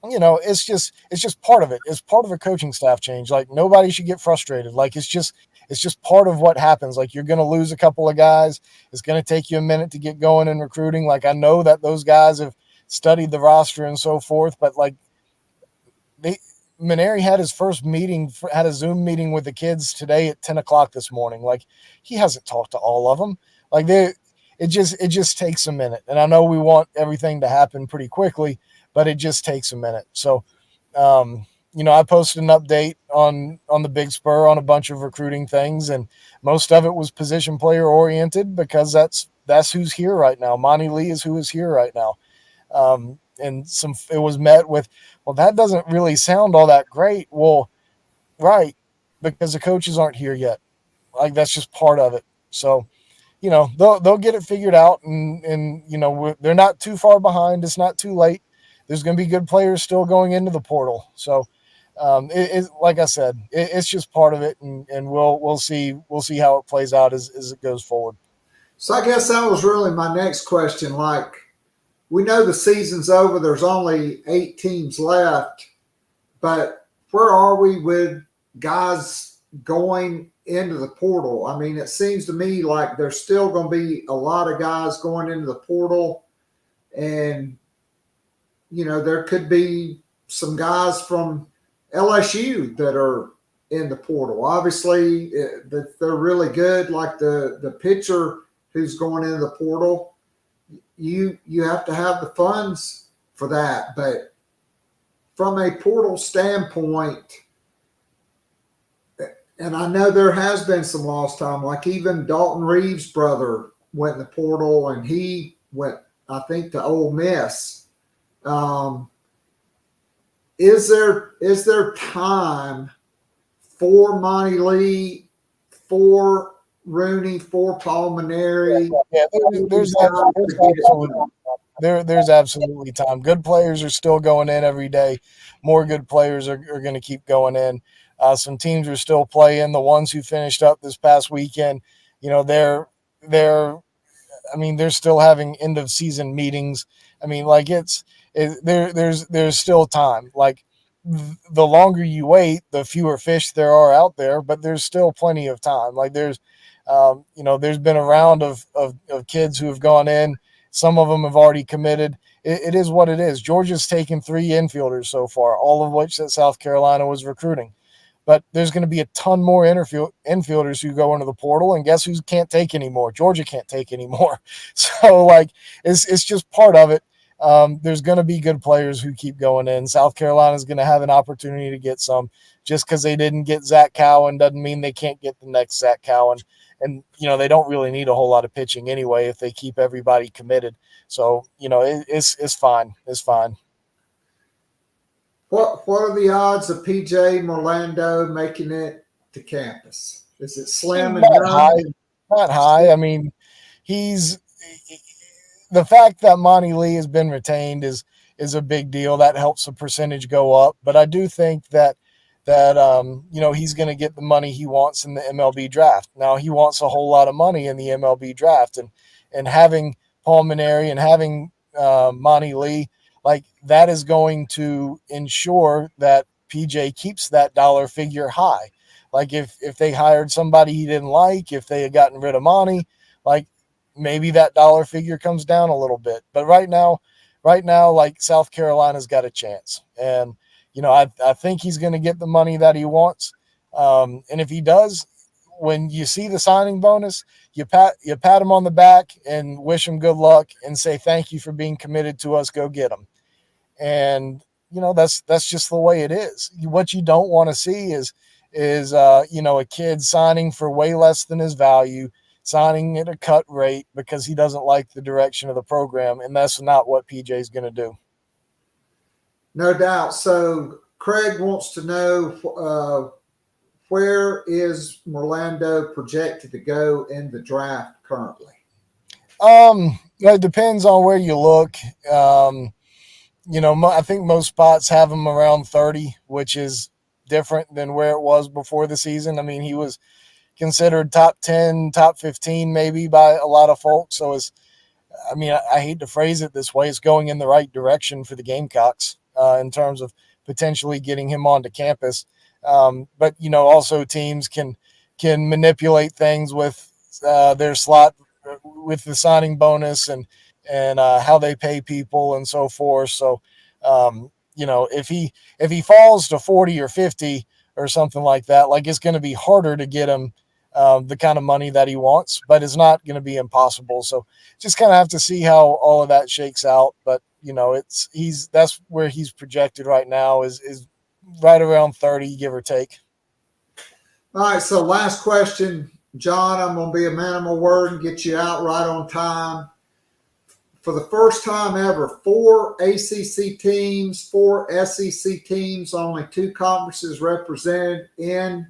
it's just part of it. It's part of a coaching staff change. Like nobody should get frustrated. Like it's just part of what happens. Like you're going to lose a couple of guys. It's going to take you a minute to get going in recruiting. Like I know that those guys have studied the roster and so forth, but like Mainieri had his first meeting, had a Zoom meeting with the kids today at 10 o'clock this morning. Like he hasn't talked to all of them. Like it just takes a minute. And I know we want everything to happen pretty quickly, but it just takes a minute. So, I posted an update on the Big Spur on a bunch of recruiting things, and most of it was position player oriented because that's who's here right now. Mote Lee is who is here right now. And it was met with, well, that doesn't really sound all that great. Well, right, because the coaches aren't here yet. Like that's just part of it. So, they'll get it figured out, and they're not too far behind. It's not too late. There's going to be good players still going into the portal. So, like I said, it's just part of it, and we'll see how it plays out as it goes forward. So I guess that was really my next question. Like, we know the season's over. There's only 8 teams left, but where are we with guys going into the portal? I mean, it seems to me like there's still going to be a lot of guys going into the portal, and there could be some guys from LSU that are in the portal. Obviously, they're really good, like the pitcher who's going into the portal. You have to have the funds for that. But from a portal standpoint, and I know there has been some lost time, like even Dalton Reeves' brother went in the portal, and he went, I think, to Ole Miss. Is there time for Mote Lee, for Rooney, for Paul Mainieri? Yeah, there's absolutely time. Good players are still going in every day. More good players are going to keep going in. Some teams are still playing. The ones who finished up this past weekend, they're still having end of season meetings. There's still time. Like, the longer you wait, the fewer fish there are out there, but there's still plenty of time. Like, there's been a round of kids who have gone in. Some of them have already committed. It is what it is. Georgia's taken 3 infielders so far, all of which that South Carolina was recruiting. But there's going to be a ton more infielders who go into the portal, and guess who can't take anymore? Georgia can't take anymore. So, like, it's just part of it. There's going to be good players who keep going in. South Carolina is going to have an opportunity to get some. Just because they didn't get Zach Cowan doesn't mean they can't get the next Zach Cowan. And, they don't really need a whole lot of pitching anyway if they keep everybody committed. So, it's fine. It's fine. What are the odds of PJ Morlando making it to campus? Is it slim and none? Not high. I mean, the fact that Mote Lee has been retained is a big deal. That helps the percentage go up. But I do think that he's going to get the money he wants in the MLB draft. Now, he wants a whole lot of money in the MLB draft, and having Paul Mainieri and having Mote Lee, like, that is going to ensure that PJ keeps that dollar figure high. Like, if they hired somebody he didn't like, if they had gotten rid of Monty, like, maybe that dollar figure comes down a little bit. But right now, like, South Carolina's got a chance. And, I think he's going to get the money that he wants. And if he does, when you see the signing bonus, you pat him on the back and wish him good luck and say, thank you for being committed to us. Go get him. And, that's just the way it is. What you don't want to see is a kid signing for way less than his value, signing at a cut rate because he doesn't like the direction of the program. And that's not what PJ is going to do. No doubt. So Craig wants to know where is Morlando projected to go in the draft currently? It depends on where you look. I think most spots have him around 30, which is different than where it was before the season. I mean, he was considered top 10, top 15 maybe by a lot of folks. So I hate to phrase it this way, it's going in the right direction for the Gamecocks in terms of potentially getting him onto campus. But also teams can manipulate things with their slot, with the signing bonus and how they pay people and so forth. So, if he falls to 40 or 50 or something like that, like, it's going to be harder to get him the kind of money that he wants, but it's not going to be impossible. So just kind of have to see how all of that shakes out. But, that's where he's projected right now is right around 30, give or take. All right. So last question, John, I'm going to be a man of my word and get you out right on time. For the first time ever, 4 ACC teams, 4 SEC teams, only 2 conferences represented in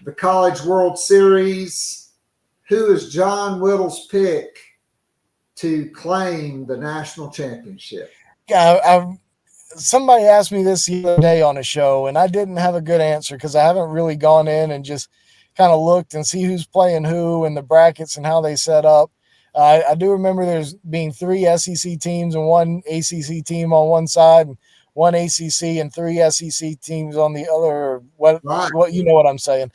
the College World Series. Who is John Whittle's pick to claim the national championship? Yeah, somebody asked me this the other day on a show, and I didn't have a good answer because I haven't really gone in and just kind of looked and see who's playing who and the brackets and how they set up. I do remember there's being 3 SEC teams and 1 ACC team on one side, and 1 ACC and 3 SEC teams on the other. What what I'm saying?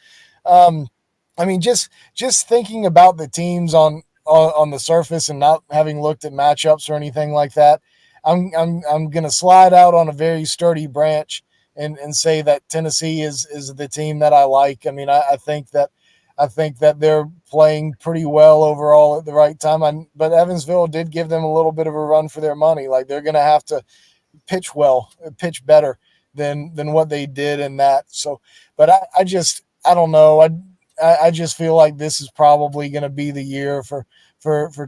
Just thinking about the teams on the surface and not having looked at matchups or anything like that, I'm gonna slide out on a very sturdy branch and say that Tennessee is the team that I like. I mean, I think that they're playing pretty well overall at the right time. But Evansville did give them a little bit of a run for their money. Like, they're going to have to pitch better than what they did in that. So, but I don't know. I just feel like this is probably going to be the year for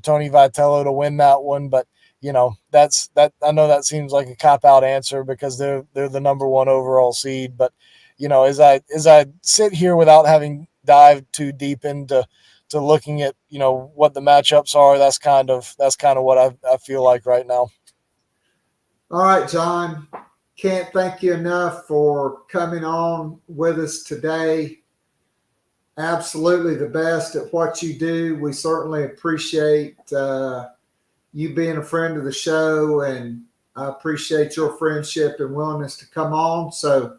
Tony Vitello to win that one. But, that's that. I know that seems like a cop-out answer because they're the number 1 overall seed. But, as I sit here without having dive too deep into looking at what the matchups are, that's kind of what I feel like right now. All right, John, can't thank you enough for coming on with us today. Absolutely the best at what you do. We certainly appreciate you being a friend of the show, and I appreciate your friendship and willingness to come on. So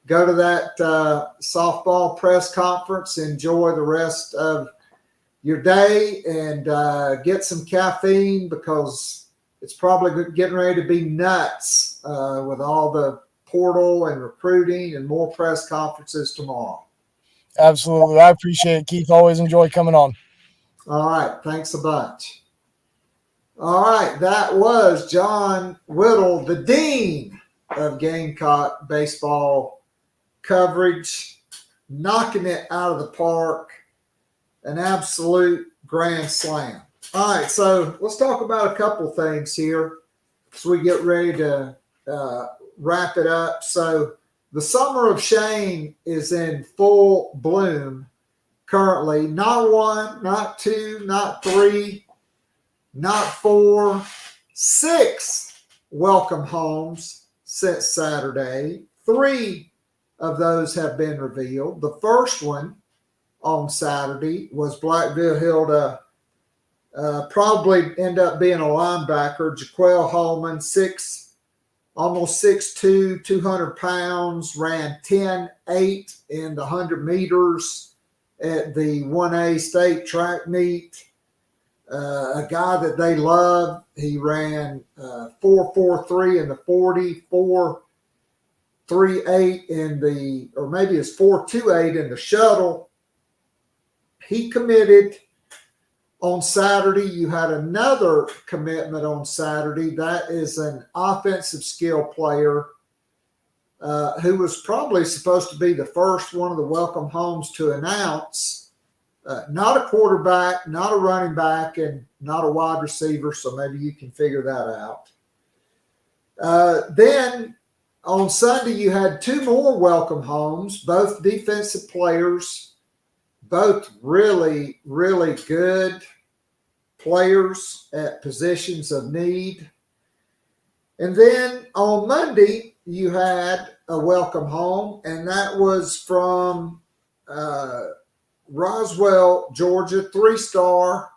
go to that softball press conference, enjoy the rest of your day, and get some caffeine, because it's probably getting ready to be nuts with all the portal and recruiting and more press conferences tomorrow. Absolutely. I appreciate it, Keith. Always enjoy coming on. All right. Thanks a bunch. All right. That was John Whittle, the Dean of Gamecock Baseball Coverage, knocking it out of the park. An absolute grand slam. All right. So let's talk about a couple things here as we get ready to wrap it up. So the Summer of Shame is in full bloom currently. Not one, not two, not three, not four, 6 welcome homes since Saturday. 3 of those have been revealed. The first one on Saturday was Blackville Hilda, probably end up being a linebacker, Jaquel Holman, almost 6'2", 200 pounds, ran 10.8 in the 100 meters at the 1A state track meet. A guy that they love. He ran 4.43 in the 40, 4.38 in the, or maybe it's 4.28 in the shuttle. He committed on Saturday. You had another commitment on Saturday. That is an offensive skill player who was probably supposed to be the first one of the welcome homes to announce. Not a quarterback, not a running back, and not a wide receiver, so maybe you can figure that out. Then on Sunday, you had 2 more welcome homes, both defensive players, both really, really good players at positions of need. And then on Monday, you had a welcome home, and that was from Roswell, Georgia, 3-star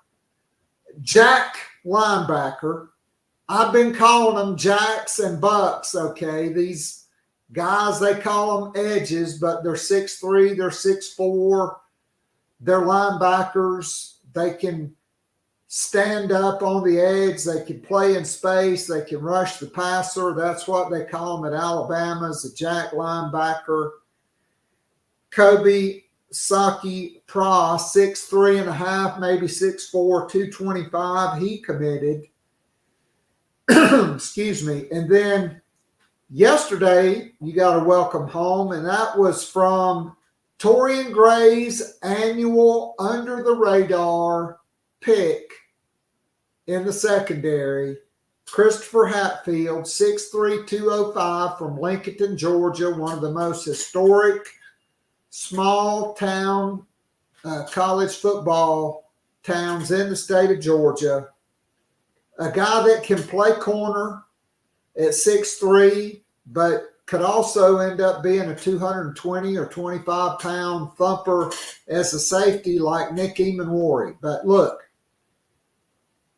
Jack linebacker. I've been calling them Jacks and Bucks, okay? These guys, they call them edges, but they're 6'3", they're 6'4". They're linebackers. They can stand up on the edge. They can play in space. They can rush the passer. That's what they call them at Alabama, as a Jack linebacker. Kobe Saki Pra, 6'3.5", maybe 6'4", 225. He committed. Excuse me. And then yesterday, you got a welcome home, and that was from Torian Gray's annual under-the-radar pick in the secondary, Christopher Hatfield, 6'3", 205, from Lincoln, Georgia, one of the most historic small-town college football towns in the state of Georgia. A guy that can play corner at 6'3", but could also end up being a 220 or 25-pound thumper as a safety like Nick Emanwari. But look,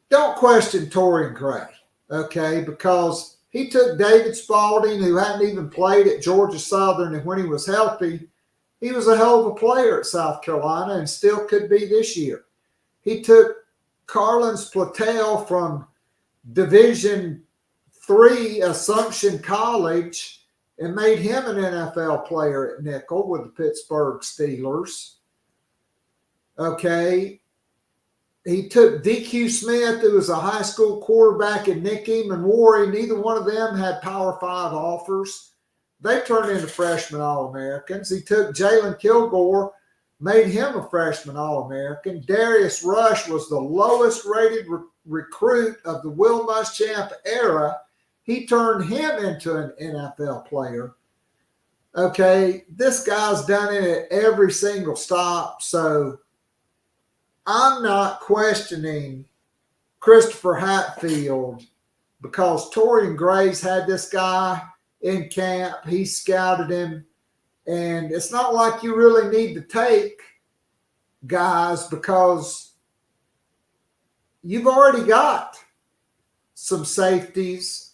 don't question Torian Gray, okay, because he took David Spalding, who hadn't even played at Georgia Southern, and when he was healthy, he was a hell of a player at South Carolina and still could be this year. He took Carlins Platel from Division III Assumption College and made him an NFL player at nickel with the Pittsburgh Steelers. Okay. He took DQ Smith, who was a high school quarterback, and Nick Emanwari. Neither one of them had Power 5 offers. They turned into freshman All-Americans. He took Jalen Kilgore, made him a freshman All-American. Darius Rush was the lowest rated recruit of the Will Muschamp era. He turned him into an NFL player. Okay, this guy's done it at every single stop, so I'm not questioning Christopher Hatfield because Torian Gray's had this guy in camp. He scouted him. And it's not like you really need to take guys because you've already got some safeties.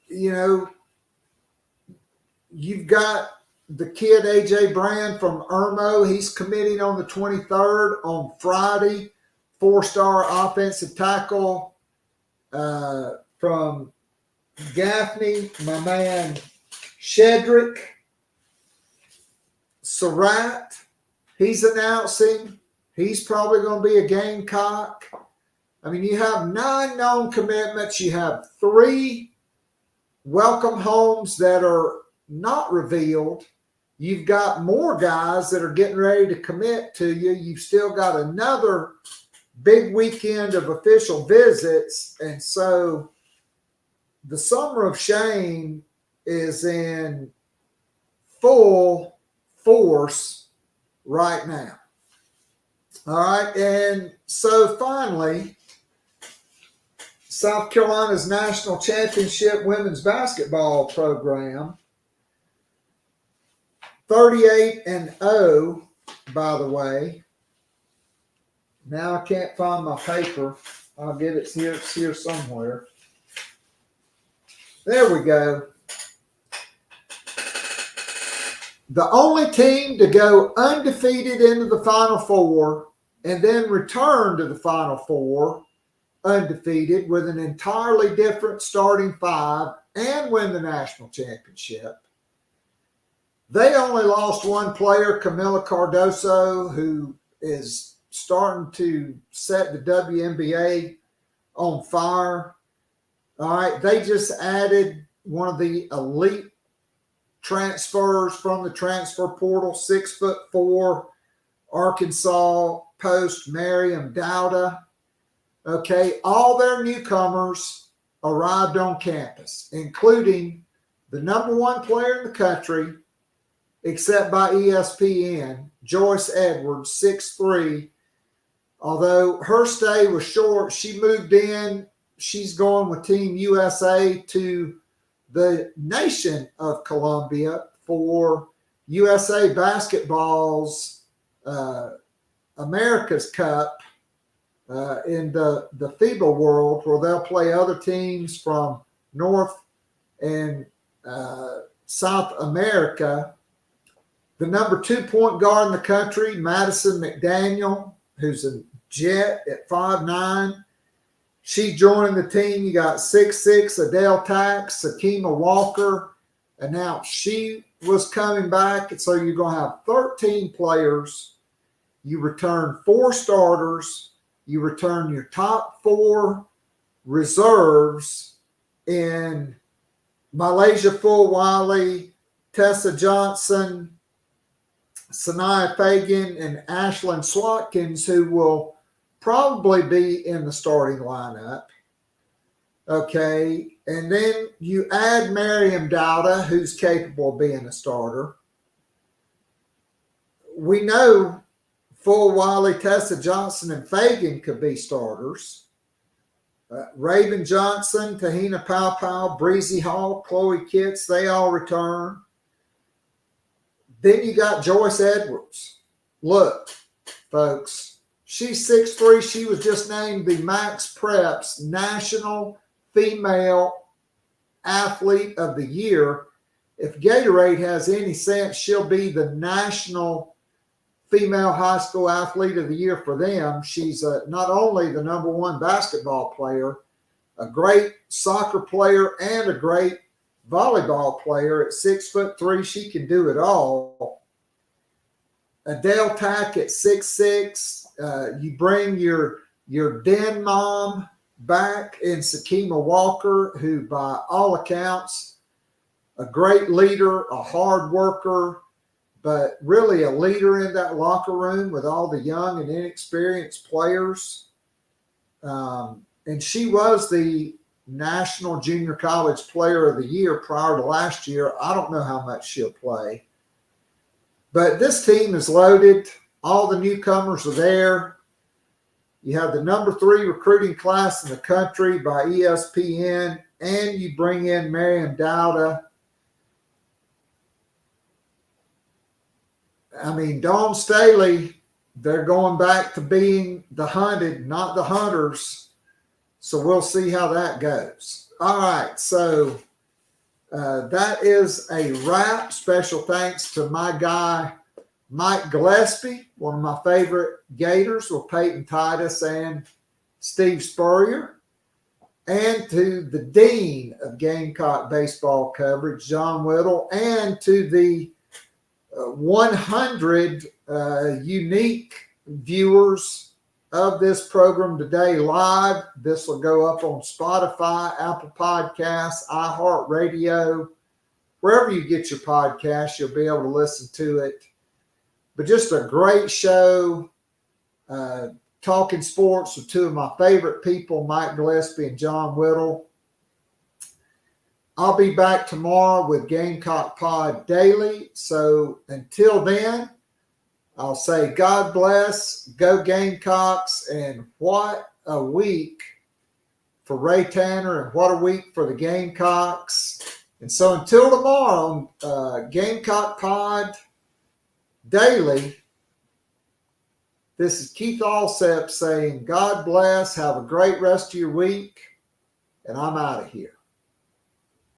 You know, you've got the kid A.J. Brand from Irmo. He's committing on the 23rd on Friday. 4-star offensive tackle from Gaffney, my man Shedrick Surratt, he's announcing. He's probably going to be a Gamecock. I mean, you have 9 known commitments. You have 3 welcome homes that are not revealed. You've got more guys that are getting ready to commit to you. You've still got another big weekend of official visits. And so the Summer of Shame is in full force right now. All right. And so finally, South Carolina's National Championship women's basketball program, 38-0, by the way. Now I can't find my paper. I'll get it here. It's here somewhere. There we go. The only team to go undefeated into the Final Four and then return to the Final Four undefeated with an entirely different starting 5 and win the national championship. They only lost 1 player, Camila Cardoso, who is starting to set the WNBA on fire. All right, they just added one of the elite transfers from the transfer portal, 6'4", Arkansas post, Miriam Dowda. Okay, all their newcomers arrived on campus, including the number 1 player in the country, except by ESPN, Joyce Edwards, 6'3". Although her stay was short, she moved in. She's going with Team USA to the nation of Colombia for USA Basketball's America's Cup in the FIBA world, where they'll play other teams from North and South America. The number 2 point guard in the country, Madison McDaniel, who's a Jet at 5'9". She joining the team. You got 6'6" Adele Tax, Sakima Walker announced she was coming back. And so you're going to have 13 players. You return 4 starters. You return your top 4 reserves in Malaysia Fulwiley, Tessa Johnson, Sanaya Fagan, and Ashlyn Swatkins, who will probably be in the starting lineup. Okay. And then you add Miriam Dowda, who's capable of being a starter. We know Fulwiley, Tessa Johnson, and Fagan could be starters. Raven Johnson, Tahina Powell, Breezy Hall, Chloe Kitts, they all return. Then you got Joyce Edwards. Look, folks, she's 6'3". She was just named the Max Preps National Female Athlete of the Year. If Gatorade has any sense, she'll be the National Female High School Athlete of the Year for them. She's not only the number 1 basketball player, a great soccer player, and a great volleyball player. At 6'3", she can do it all. Adele Tack at 6'6". You bring your den mom back in Sakima Walker, who by all accounts, a great leader, a hard worker, but really a leader in that locker room with all the young and inexperienced players. And she was the National Junior College Player of the Year prior to last year. I don't know how much she'll play. But this team is loaded. All the newcomers are there. You have the number 3 recruiting class in the country by ESPN and you bring in Miriam Dowda. I mean, Dawn Staley, they're going back to being the hunted, not the hunters. So we'll see how that goes. All right, so that is a wrap. Special thanks to my guy, Mike Gillespie, one of my favorite Gators with Peyton Titus and Steve Spurrier, and to the Dean of Gamecock Baseball Coverage, John Whittle, and to the 100 unique viewers of this program today live. This will go up on Spotify, Apple Podcasts, iHeartRadio, wherever you get your podcasts, you'll be able to listen to it. But just a great show, talking sports with two of my favorite people, Mike Gillespie and John Whittle. I'll be back tomorrow with Gamecock Pod Daily. So until then, I'll say God bless, go Gamecocks, and what a week for Ray Tanner and what a week for the Gamecocks. And so until tomorrow, Gamecock Pod Daily, this is Keith Alsep saying God bless, have a great rest of your week, and I'm out of here.